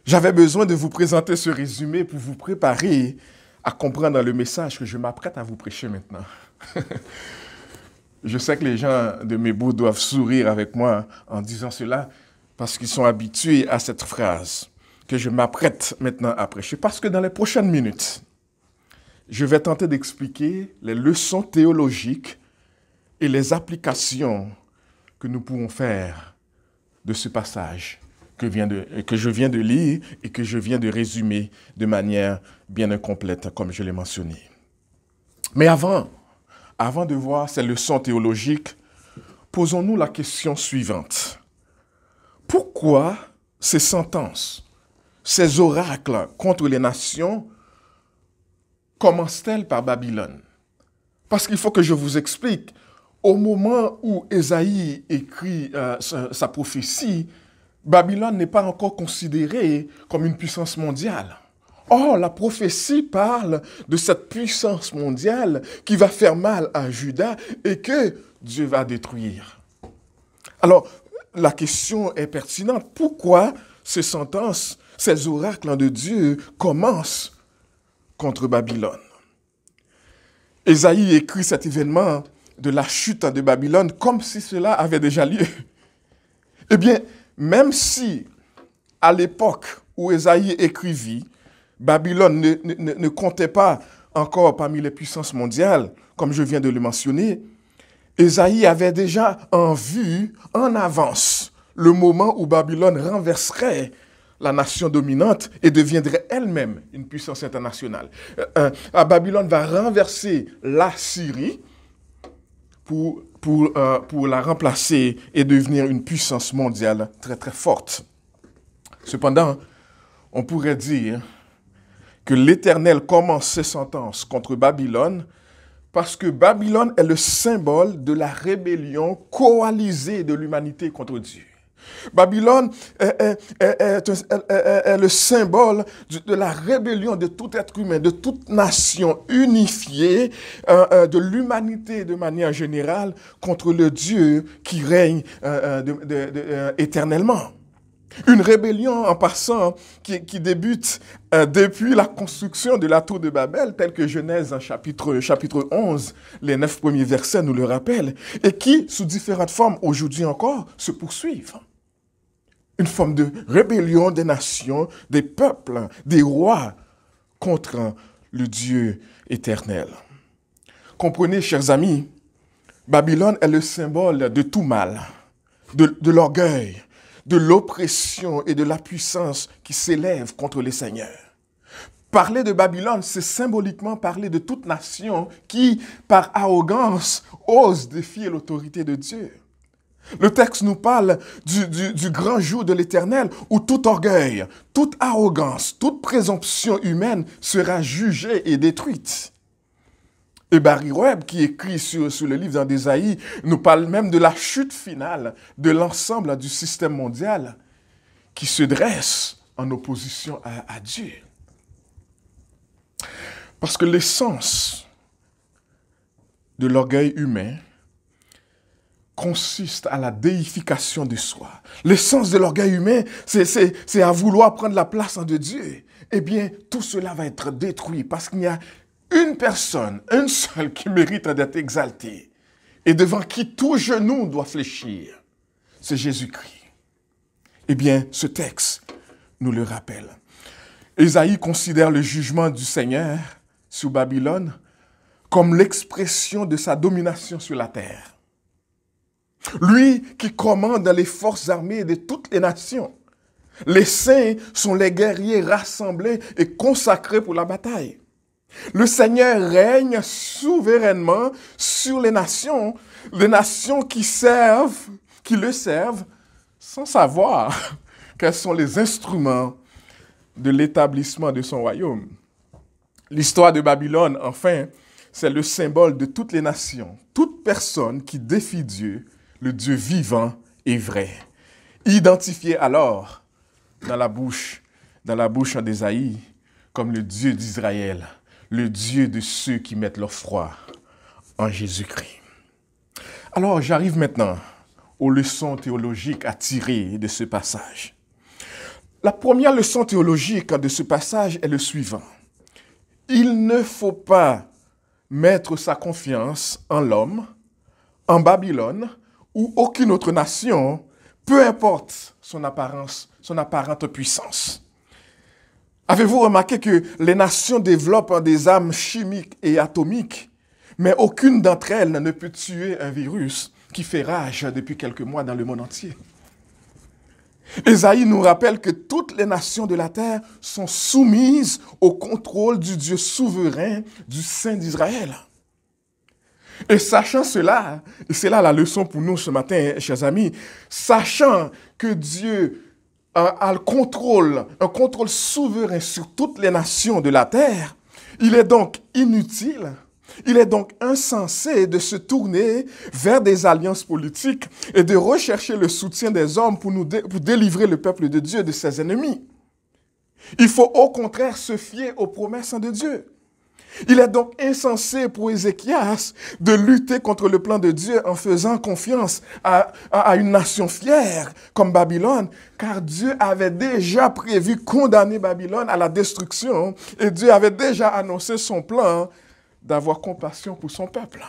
J'avais besoin de vous présenter ce résumé pour vous préparer à comprendre le message que je m'apprête à vous prêcher maintenant. Je sais que les gens de Mébo doivent sourire avec moi en disant cela parce qu'ils sont habitués à cette phrase que je m'apprête maintenant à prêcher. Parce que dans les prochaines minutes, je vais tenter d'expliquer les leçons théologiques et les applications que nous pouvons faire de ce passage que je viens de lire et que je viens de résumer de manière bien incomplète, comme je l'ai mentionné. Mais avant de voir ces leçons théologiques, posons-nous la question suivante. Pourquoi ces sentences, ces oracles contre les nations commencent-elles par Babylone? Parce qu'il faut que je vous explique. Au moment où Ésaïe écrit sa prophétie, Babylone n'est pas encore considérée comme une puissance mondiale. Or, la prophétie parle de cette puissance mondiale qui va faire mal à Juda et que Dieu va détruire. Alors, la question est pertinente. Pourquoi ces sentences, ces oracles de Dieu commencent contre Babylone? Ésaïe écrit cet événement de la chute de Babylone comme si cela avait déjà lieu. Eh bien, même si à l'époque où Ésaïe écrivit, Babylone ne comptait pas encore parmi les puissances mondiales, comme je viens de le mentionner, Ésaïe avait déjà en vue, en avance, le moment où Babylone renverserait la nation dominante et deviendrait elle-même une puissance internationale. Babylone va renverser la Syrie pour la remplacer et devenir une puissance mondiale très très forte. Cependant, on pourrait dire que l'Éternel commence ses sentences contre Babylone parce que Babylone est le symbole de la rébellion coalisée de l'humanité contre Dieu. Babylone est le symbole de la rébellion de tout être humain, de toute nation unifiée, de l'humanité de manière générale contre le Dieu qui règne éternellement. Une rébellion en passant qui débute depuis la construction de la tour de Babel, telle que Genèse chapitre 11, les 9 premiers versets nous le rappellent, et qui, sous différentes formes aujourd'hui encore, se poursuivent. Une forme de rébellion des nations, des peuples, des rois contre le Dieu éternel. Comprenez, chers amis, Babylone est le symbole de tout mal, de l'orgueil, de l'oppression et de la puissance qui s'élève contre les seigneurs. Parler de Babylone, c'est symboliquement parler de toute nation qui, par arrogance, ose défier l'autorité de Dieu. Le texte nous parle du grand jour de l'Éternel où tout orgueil, toute arrogance, toute présomption humaine sera jugée et détruite. Et Barry Webb, qui écrit sur le livre d'Ésaïe, nous parle même de la chute finale de l'ensemble du système mondial qui se dresse en opposition à Dieu. Parce que l'essence de l'orgueil humain consiste à la déification de soi. L'essence de l'orgueil humain, c'est à vouloir prendre la place de Dieu. Eh bien, tout cela va être détruit parce qu'il y a une personne, une seule qui mérite d'être exaltée et devant qui tout genou doit fléchir. C'est Jésus-Christ. Eh bien, ce texte nous le rappelle. Ésaïe considère le jugement du Seigneur sur Babylone comme l'expression de sa domination sur la terre. Lui qui commande les forces armées de toutes les nations. Les saints sont les guerriers rassemblés et consacrés pour la bataille. Le Seigneur règne souverainement sur les nations qui le servent sans savoir quels sont les instruments de l'établissement de son royaume. L'histoire de Babylone, enfin, c'est le symbole de toutes les nations, toute personne qui défie Dieu, le Dieu vivant et vrai, identifié alors dans la bouche d'Ésaïe comme le Dieu d'Israël, le Dieu de ceux qui mettent leur foi en Jésus-Christ. Alors, j'arrive maintenant aux leçons théologiques à tirer de ce passage. La première leçon théologique de ce passage est le suivant. Il ne faut pas mettre sa confiance en l'homme, en Babylone, ou aucune autre nation, peu importe son apparente puissance. Avez-vous remarqué que les nations développent des armes chimiques et atomiques, mais aucune d'entre elles ne peut tuer un virus qui fait rage depuis quelques mois dans le monde entier? Ésaïe nous rappelle que toutes les nations de la terre sont soumises au contrôle du Dieu souverain, du Saint d'Israël. Et sachant cela, et c'est là la leçon pour nous ce matin, chers amis, sachant que Dieu a un contrôle souverain sur toutes les nations de la terre, il est donc inutile, il est donc insensé de se tourner vers des alliances politiques et de rechercher le soutien des hommes pour délivrer le peuple de Dieu de ses ennemis. Il faut au contraire se fier aux promesses de Dieu. Il est donc insensé pour Ézéchias de lutter contre le plan de Dieu en faisant confiance à une nation fière comme Babylone, car Dieu avait déjà prévu condamner Babylone à la destruction et Dieu avait déjà annoncé son plan d'avoir compassion pour son peuple.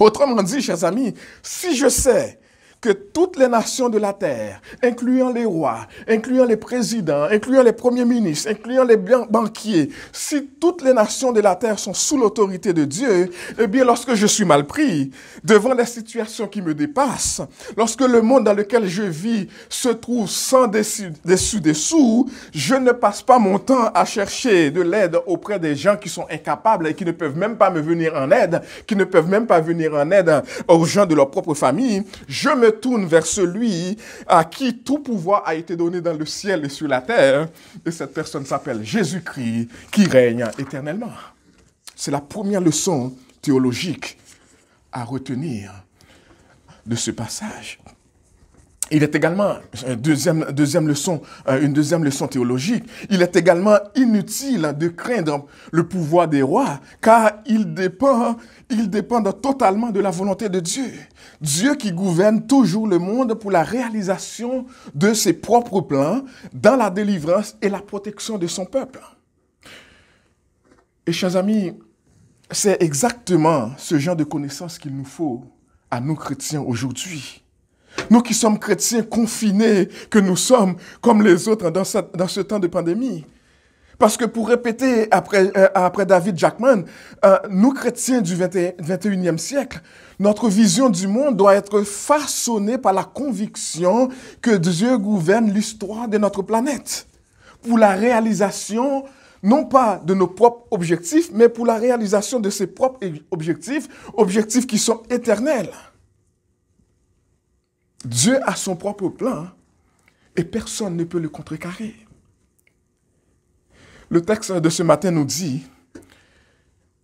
Autrement dit, chers amis, si je sais que toutes les nations de la terre, incluant les rois, incluant les présidents, incluant les premiers ministres, incluant les banquiers, si toutes les nations de la terre sont sous l'autorité de Dieu, eh bien, lorsque je suis mal pris, devant les situations qui me dépassent, lorsque le monde dans lequel je vis se trouve sans dessous, je ne passe pas mon temps à chercher de l'aide auprès des gens qui sont incapables et qui ne peuvent même pas me venir en aide, qui ne peuvent même pas venir en aide aux gens de leur propre famille. Je me retourne vers celui à qui tout pouvoir a été donné dans le ciel et sur la terre. Et cette personne s'appelle Jésus-Christ, qui règne éternellement. C'est la première leçon théologique à retenir de ce passage. Il est également, une deuxième leçon théologique, il est également inutile de craindre le pouvoir des rois, car il dépend totalement de la volonté de Dieu. Dieu qui gouverne toujours le monde pour la réalisation de ses propres plans dans la délivrance et la protection de son peuple. Et chers amis, c'est exactement ce genre de connaissance qu'il nous faut à nous chrétiens aujourd'hui. Nous qui sommes chrétiens confinés, que nous sommes comme les autres dans ce temps de pandémie. Parce que pour répéter après David Jackman, nous chrétiens du 21e siècle, notre vision du monde doit être façonnée par la conviction que Dieu gouverne l'histoire de notre planète. Pour la réalisation, non pas de nos propres objectifs, mais pour la réalisation de ses propres objectifs qui sont éternels. Dieu a son propre plan et personne ne peut le contrecarrer. Le texte de ce matin nous dit,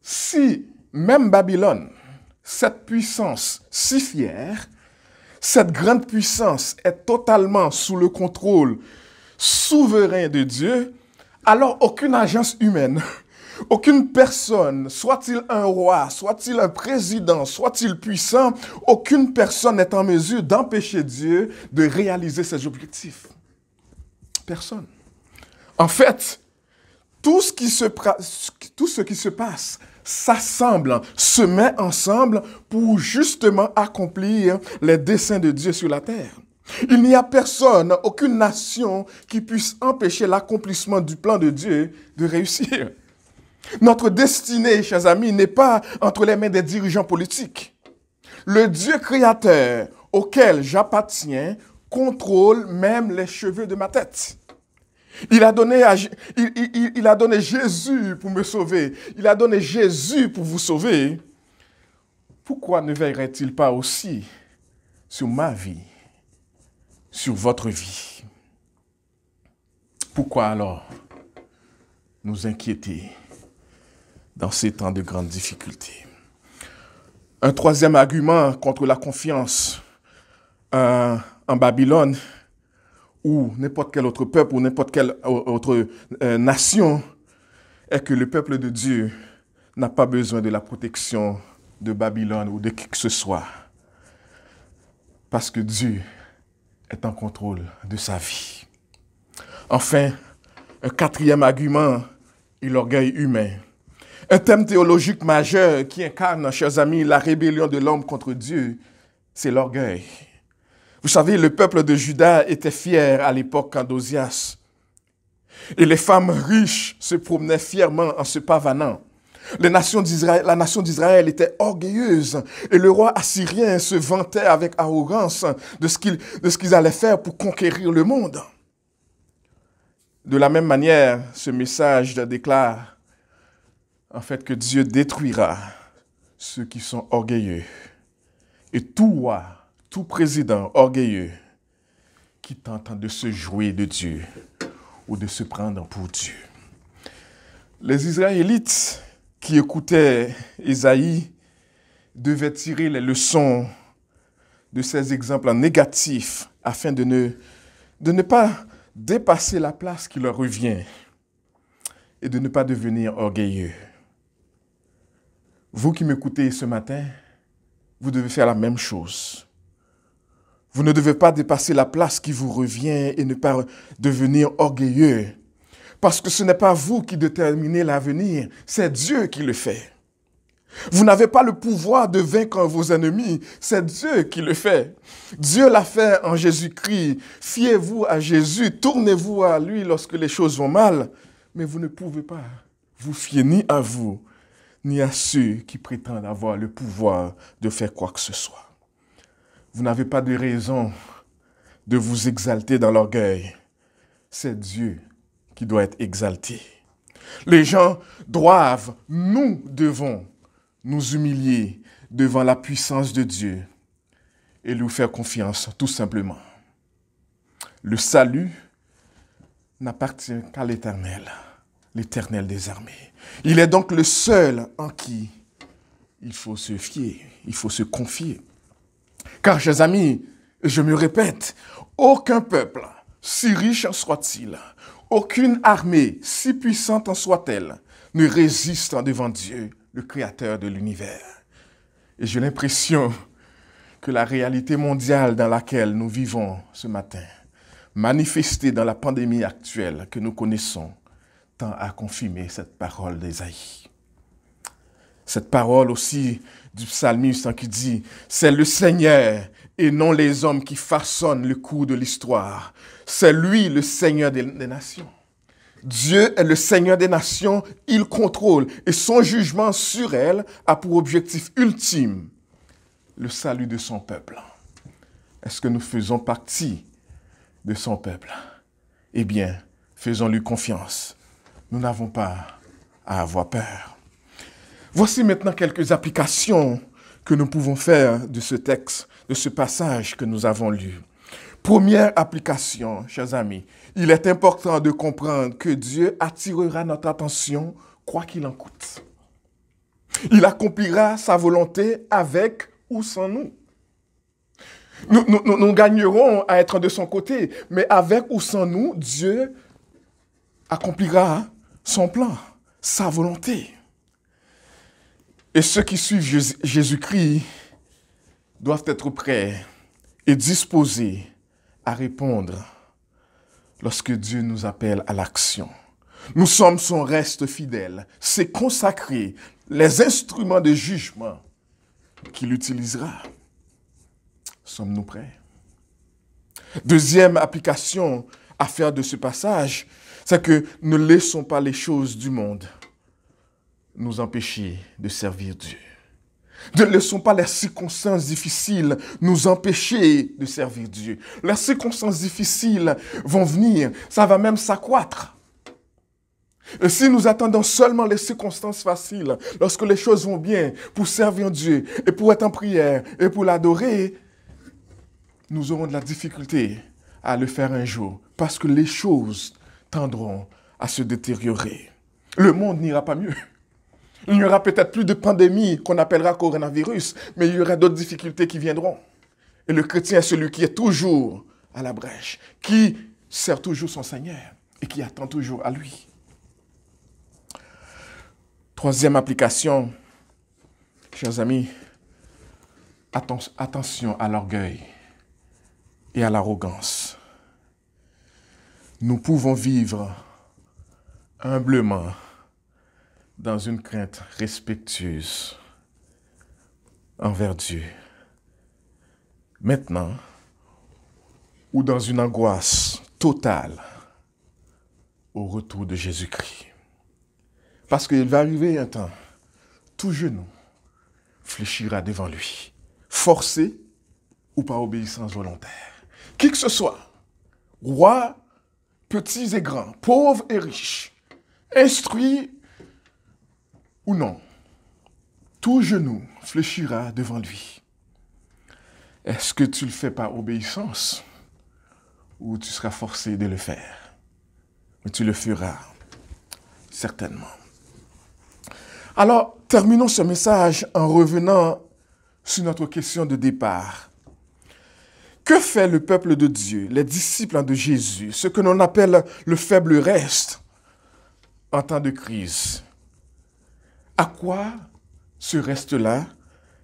si même Babylone, cette puissance si fière, cette grande puissance est totalement sous le contrôle souverain de Dieu, alors aucune agence humaine, aucune personne, soit-il un roi, soit-il un président, soit-il puissant, aucune personne n'est en mesure d'empêcher Dieu de réaliser ses objectifs. Personne. En fait, tout ce qui se passe s'assemble, se met ensemble pour justement accomplir les desseins de Dieu sur la terre. Il n'y a personne, aucune nation qui puisse empêcher l'accomplissement du plan de Dieu de réussir. Notre destinée, chers amis, n'est pas entre les mains des dirigeants politiques. Le Dieu créateur auquel j'appartiens contrôle même les cheveux de ma tête. Il a donné Jésus pour me sauver. Il a donné Jésus pour vous sauver. Pourquoi ne veillerait-il pas aussi sur ma vie, sur votre vie? Pourquoi alors nous inquiéter dans ces temps de grandes difficultés? Un troisième argument contre la confiance en Babylone ou n'importe quel autre peuple ou n'importe quelle autre nation est que le peuple de Dieu n'a pas besoin de la protection de Babylone ou de qui que ce soit. Parce que Dieu est en contrôle de sa vie. Enfin, un quatrième argument est l'orgueil humain. Un thème théologique majeur qui incarne, chers amis, la rébellion de l'homme contre Dieu, c'est l'orgueil. Vous savez, le peuple de Juda était fier à l'époque d'Osias. Et les femmes riches se promenaient fièrement en se pavanant. La nation d'Israël était orgueilleuse et le roi assyrien se vantait avec arrogance de ce qu'ils allaient faire pour conquérir le monde. De la même manière, ce message déclare en fait que Dieu détruira ceux qui sont orgueilleux. Et tout roi, tout président orgueilleux qui tente de se jouer de Dieu ou de se prendre pour Dieu. Les Israélites qui écoutaient Ésaïe devaient tirer les leçons de ces exemples négatifs afin de ne pas dépasser la place qui leur revient et de ne pas devenir orgueilleux. Vous qui m'écoutez ce matin, vous devez faire la même chose. Vous ne devez pas dépasser la place qui vous revient et ne pas devenir orgueilleux. Parce que ce n'est pas vous qui déterminez l'avenir, c'est Dieu qui le fait. Vous n'avez pas le pouvoir de vaincre vos ennemis, c'est Dieu qui le fait. Dieu l'a fait en Jésus-Christ. Fiez-vous à Jésus, tournez-vous à lui lorsque les choses vont mal. Mais vous ne pouvez pas vous fier ni à vous, ni à ceux qui prétendent avoir le pouvoir de faire quoi que ce soit. Vous n'avez pas de raison de vous exalter dans l'orgueil. C'est Dieu qui doit être exalté. Les gens doivent, nous devons nous humilier devant la puissance de Dieu et lui faire confiance, tout simplement. Le salut n'appartient qu'à l'Éternel, l'Éternel des armées. Il est donc le seul en qui il faut se fier, il faut se confier. Car, chers amis, je me répète, aucun peuple, si riche en soit-il, aucune armée, si puissante en soit-elle, ne résiste devant Dieu, le Créateur de l'univers. Et j'ai l'impression que la réalité mondiale dans laquelle nous vivons ce matin, manifestée dans la pandémie actuelle que nous connaissons, tend à confirmer cette parole d'Ésaïe. Cette parole aussi du psalmiste qui dit « C'est le Seigneur et non les hommes qui façonnent le cours de l'histoire. C'est lui le Seigneur des nations. » Dieu est le Seigneur des nations, il contrôle et son jugement sur elle a pour objectif ultime le salut de son peuple. Est-ce que nous faisons partie de son peuple? Eh bien, faisons-lui confiance. Nous n'avons pas à avoir peur. Voici maintenant quelques applications que nous pouvons faire de ce texte, de ce passage que nous avons lu. Première application, chers amis, il est important de comprendre que Dieu attirera notre attention quoi qu'il en coûte. Il accomplira sa volonté avec ou sans nous. Nous gagnerons à être de son côté, mais avec ou sans nous, Dieu accomplira son plan, sa volonté. Et ceux qui suivent Jésus-Christ doivent être prêts et disposés à répondre lorsque Dieu nous appelle à l'action. Nous sommes son reste fidèle, c'est consacrer les instruments de jugement qu'il utilisera. Sommes-nous prêts? Deuxième application à faire de ce passage, c'est que ne laissons pas les choses du monde nous empêcher de servir Dieu. Ne laissons pas les circonstances difficiles nous empêcher de servir Dieu. Les circonstances difficiles vont venir, ça va même s'accroître. Et si nous attendons seulement les circonstances faciles, lorsque les choses vont bien, pour servir Dieu et pour être en prière et pour l'adorer, nous aurons de la difficulté à le faire un jour parce que les choses tendront à se détériorer. Le monde n'ira pas mieux. Il n'y aura peut-être plus de pandémie qu'on appellera coronavirus, mais il y aura d'autres difficultés qui viendront. Et le chrétien est celui qui est toujours à la brèche, qui sert toujours son Seigneur et qui attend toujours à lui. Troisième application, chers amis, attention à l'orgueil et à l'arrogance. Nous pouvons vivre humblement dans une crainte respectueuse envers Dieu. Maintenant, ou dans une angoisse totale au retour de Jésus-Christ. Parce qu'il va arriver un temps, tout genou fléchira devant lui, forcé ou par obéissance volontaire. Qui que ce soit, rois, petits et grands, pauvres et riches, instruits ou non, tout genou fléchira devant lui. Est-ce que tu le fais par obéissance ou tu seras forcé de le faire? Mais tu le feras certainement. Alors, terminons ce message en revenant sur notre question de départ. Que fait le peuple de Dieu, les disciples de Jésus, ce que l'on appelle le faible reste en temps de crise? À quoi ce reste-là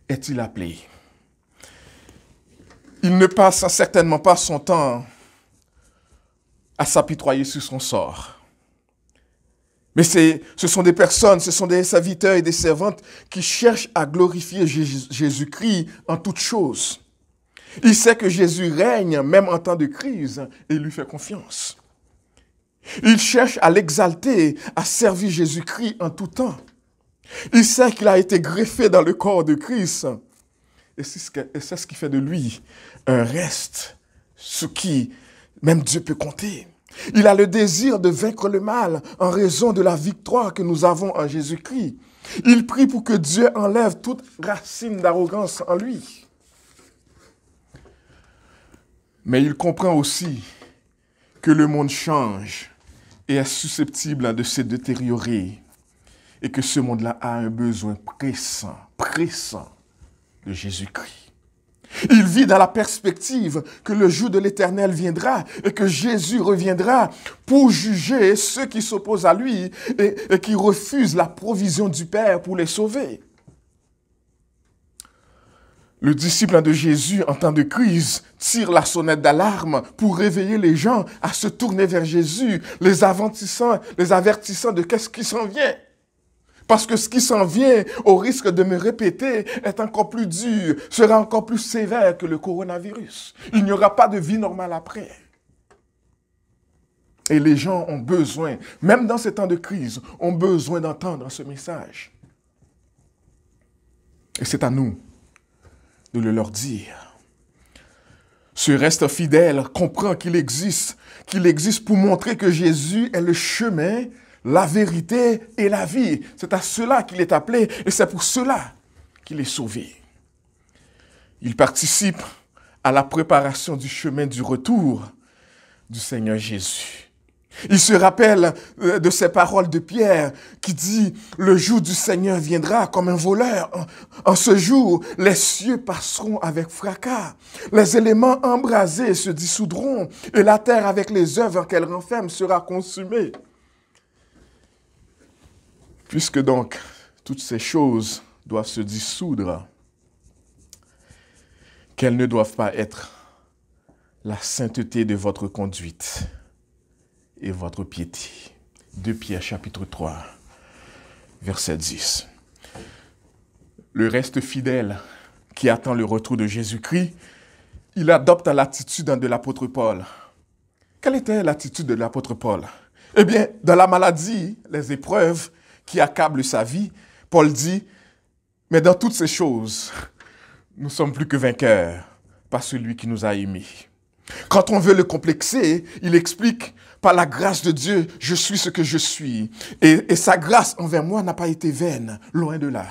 est-il appelé? Il ne passe certainement pas son temps à s'apitoyer sur son sort. Mais ce sont des personnes, ce sont des serviteurs et des servantes qui cherchent à glorifier Jésus-Christ en toutes choses. Il sait que Jésus règne même en temps de crise et il lui fait confiance. Il cherche à l'exalter, à servir Jésus-Christ en tout temps. Il sait qu'il a été greffé dans le corps de Christ. Et c'est ce qui fait de lui un reste, ce qui même Dieu peut compter. Il a le désir de vaincre le mal en raison de la victoire que nous avons en Jésus-Christ. Il prie pour que Dieu enlève toute racine d'arrogance en lui. Mais il comprend aussi que le monde change et est susceptible de se détériorer et que ce monde-là a un besoin pressant de Jésus-Christ. Il vit dans la perspective que le jour de l'Éternel viendra et que Jésus reviendra pour juger ceux qui s'opposent à lui et qui refusent la provision du Père pour les sauver. Le disciple de Jésus, en temps de crise, tire la sonnette d'alarme pour réveiller les gens à se tourner vers Jésus, les avertissant de qu'est-ce qui s'en vient. Parce que ce qui s'en vient, au risque de me répéter, est encore plus dur, sera encore plus sévère que le coronavirus. Il n'y aura pas de vie normale après. Et les gens ont besoin, même dans ces temps de crise, ont besoin d'entendre ce message. Et c'est à nous de le leur dire. Ce reste fidèle comprend qu'il existe pour montrer que Jésus est le chemin, la vérité et la vie. C'est à cela qu'il est appelé et c'est pour cela qu'il est sauvé. Il participe à la préparation du chemin du retour du Seigneur Jésus. Il se rappelle de ces paroles de Pierre qui dit « Le jour du Seigneur viendra comme un voleur. En ce jour, les cieux passeront avec fracas. Les éléments embrasés se dissoudront et la terre avec les œuvres qu'elle renferme sera consumée. » Puisque donc toutes ces choses doivent se dissoudre, quelles ne doivent pas être la sainteté de votre conduite et votre piété. 2 Pierre chapitre 3, verset 10. Le reste fidèle qui attend le retour de Jésus-Christ, il adopte l'attitude de l'apôtre Paul. Quelle était l'attitude de l'apôtre Paul? Eh bien, dans la maladie, les épreuves qui accablent sa vie, Paul dit, mais dans toutes ces choses, nous sommes plus que vainqueurs par celui qui nous a aimés. Quand on veut le complexer, il explique, par la grâce de Dieu, je suis ce que je suis. Et sa grâce envers moi n'a pas été vaine, loin de là.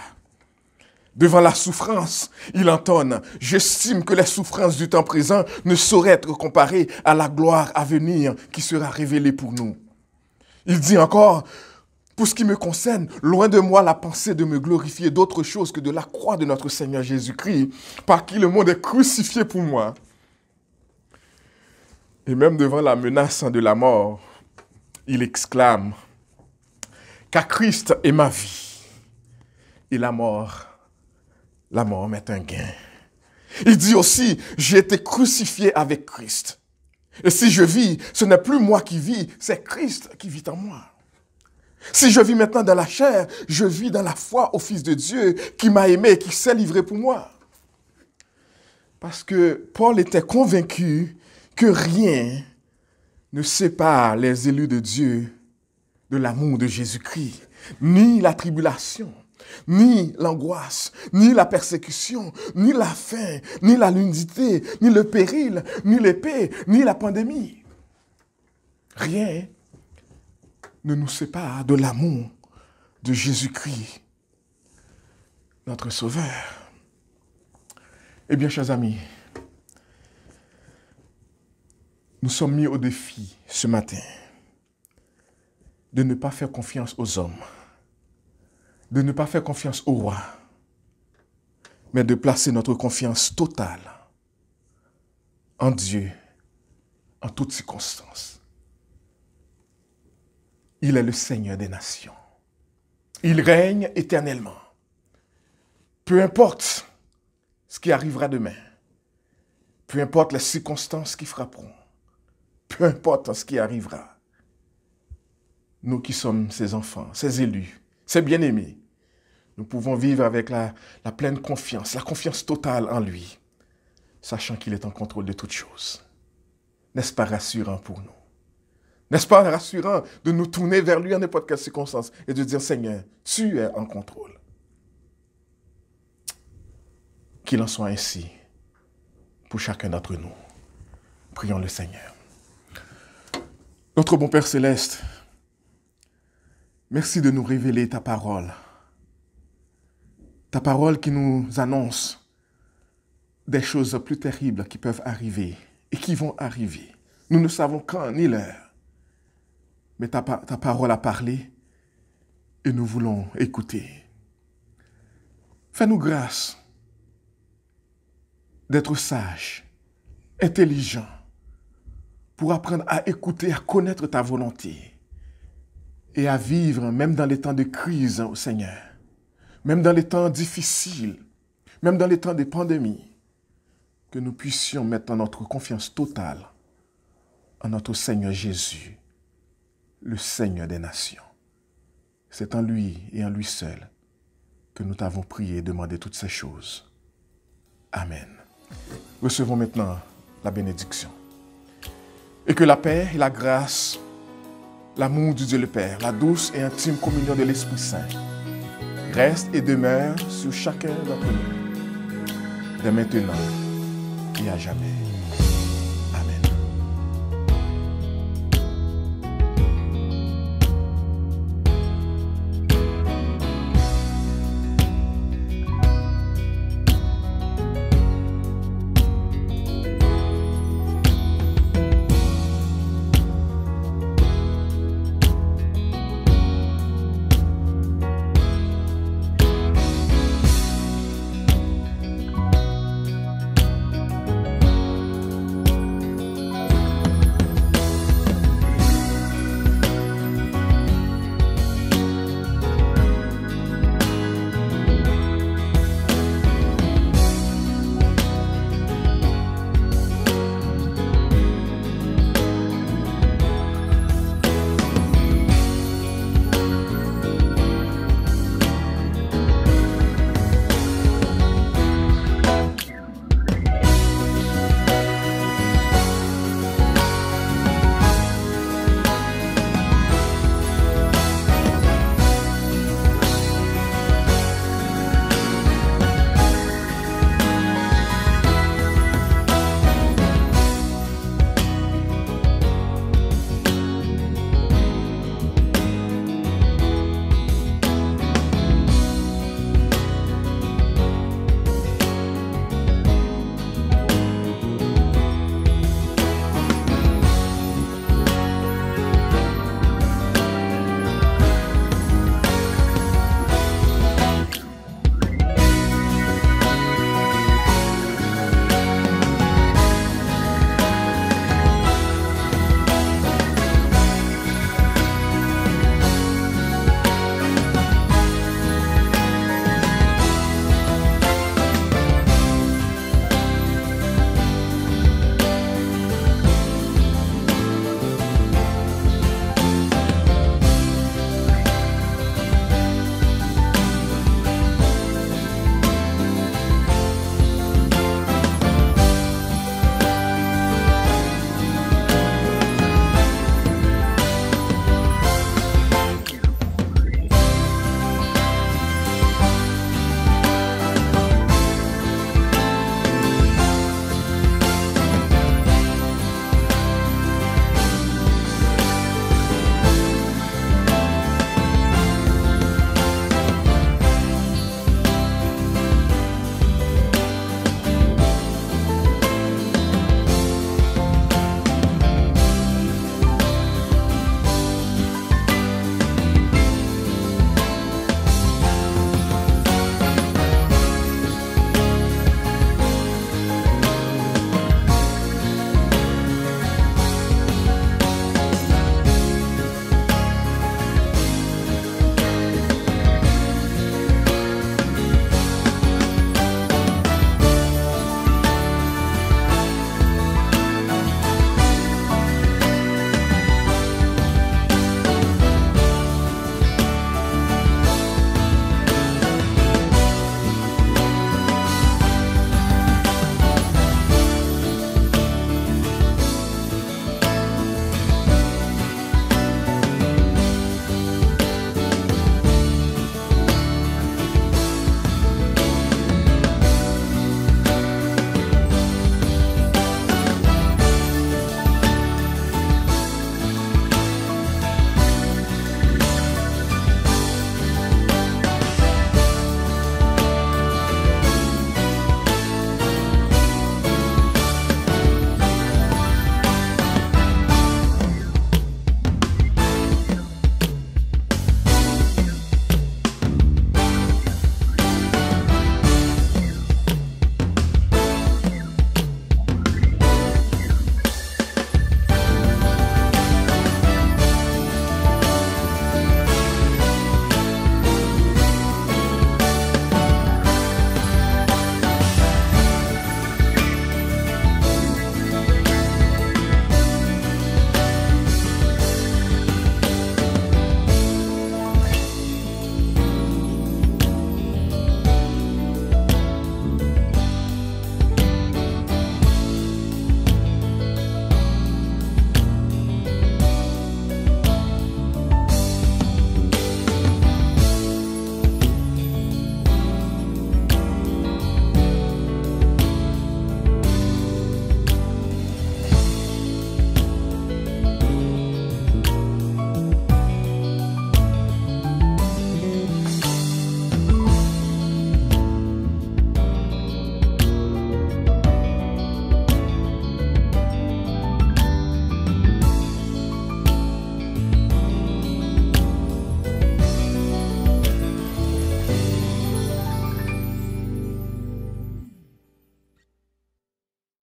Devant la souffrance, il entonne, j'estime que les souffrances du temps présent ne sauraient être comparées à la gloire à venir qui sera révélée pour nous. Il dit encore, pour ce qui me concerne, loin de moi la pensée de me glorifier d'autre chose que de la croix de notre Seigneur Jésus-Christ, par qui le monde est crucifié pour moi. Et même devant la menace de la mort, il exclame, car Christ est ma vie, et la mort m'est un gain. Il dit aussi, j'ai été crucifié avec Christ. Et si je vis, ce n'est plus moi qui vis, c'est Christ qui vit en moi. Si je vis maintenant dans la chair, je vis dans la foi au Fils de Dieu qui m'a aimé et qui s'est livré pour moi. Parce que Paul était convaincu que rien ne sépare les élus de Dieu de l'amour de Jésus-Christ, ni la tribulation, ni l'angoisse, ni la persécution, ni la faim, ni la nudité, ni le péril, ni l'épée, ni la pandémie. Rien ne nous sépare de l'amour de Jésus-Christ, notre Sauveur. Eh bien, chers amis, nous sommes mis au défi ce matin de ne pas faire confiance aux hommes, de ne pas faire confiance au roi, mais de placer notre confiance totale en Dieu en toutes circonstances. Il est le Seigneur des nations. Il règne éternellement. Peu importe ce qui arrivera demain, peu importe les circonstances qui frapperont, peu importe ce qui arrivera, nous qui sommes ses enfants, ses élus, ses bien-aimés, nous pouvons vivre avec la pleine confiance, la confiance totale en lui, sachant qu'il est en contrôle de toutes choses. N'est-ce pas rassurant pour nous? N'est-ce pas rassurant de nous tourner vers lui en n'importe quelle circonstance et de dire, Seigneur, tu es en contrôle. Qu'il en soit ainsi pour chacun d'entre nous. Prions le Seigneur. Notre bon Père Céleste, merci de nous révéler ta parole. Ta parole qui nous annonce des choses plus terribles qui peuvent arriver et qui vont arriver. Nous ne savons quand ni l'heure. Mais ta parole a parlé et nous voulons écouter. Fais-nous grâce d'être sages, intelligents, pour apprendre à écouter, à connaître ta volonté et à vivre même dans les temps de crise, au Seigneur, même dans les temps difficiles, même dans les temps de pandémie, que nous puissions mettre notre confiance totale en notre Seigneur Jésus, le Seigneur des nations. C'est en lui et en lui seul que nous t'avons prié et demandé toutes ces choses. Amen. Recevons maintenant la bénédiction. Et que la paix et la grâce, l'amour du Dieu le Père, la douce et intime communion de l'Esprit Saint reste et demeure sur chacun d'entre nous, dès maintenant et à jamais.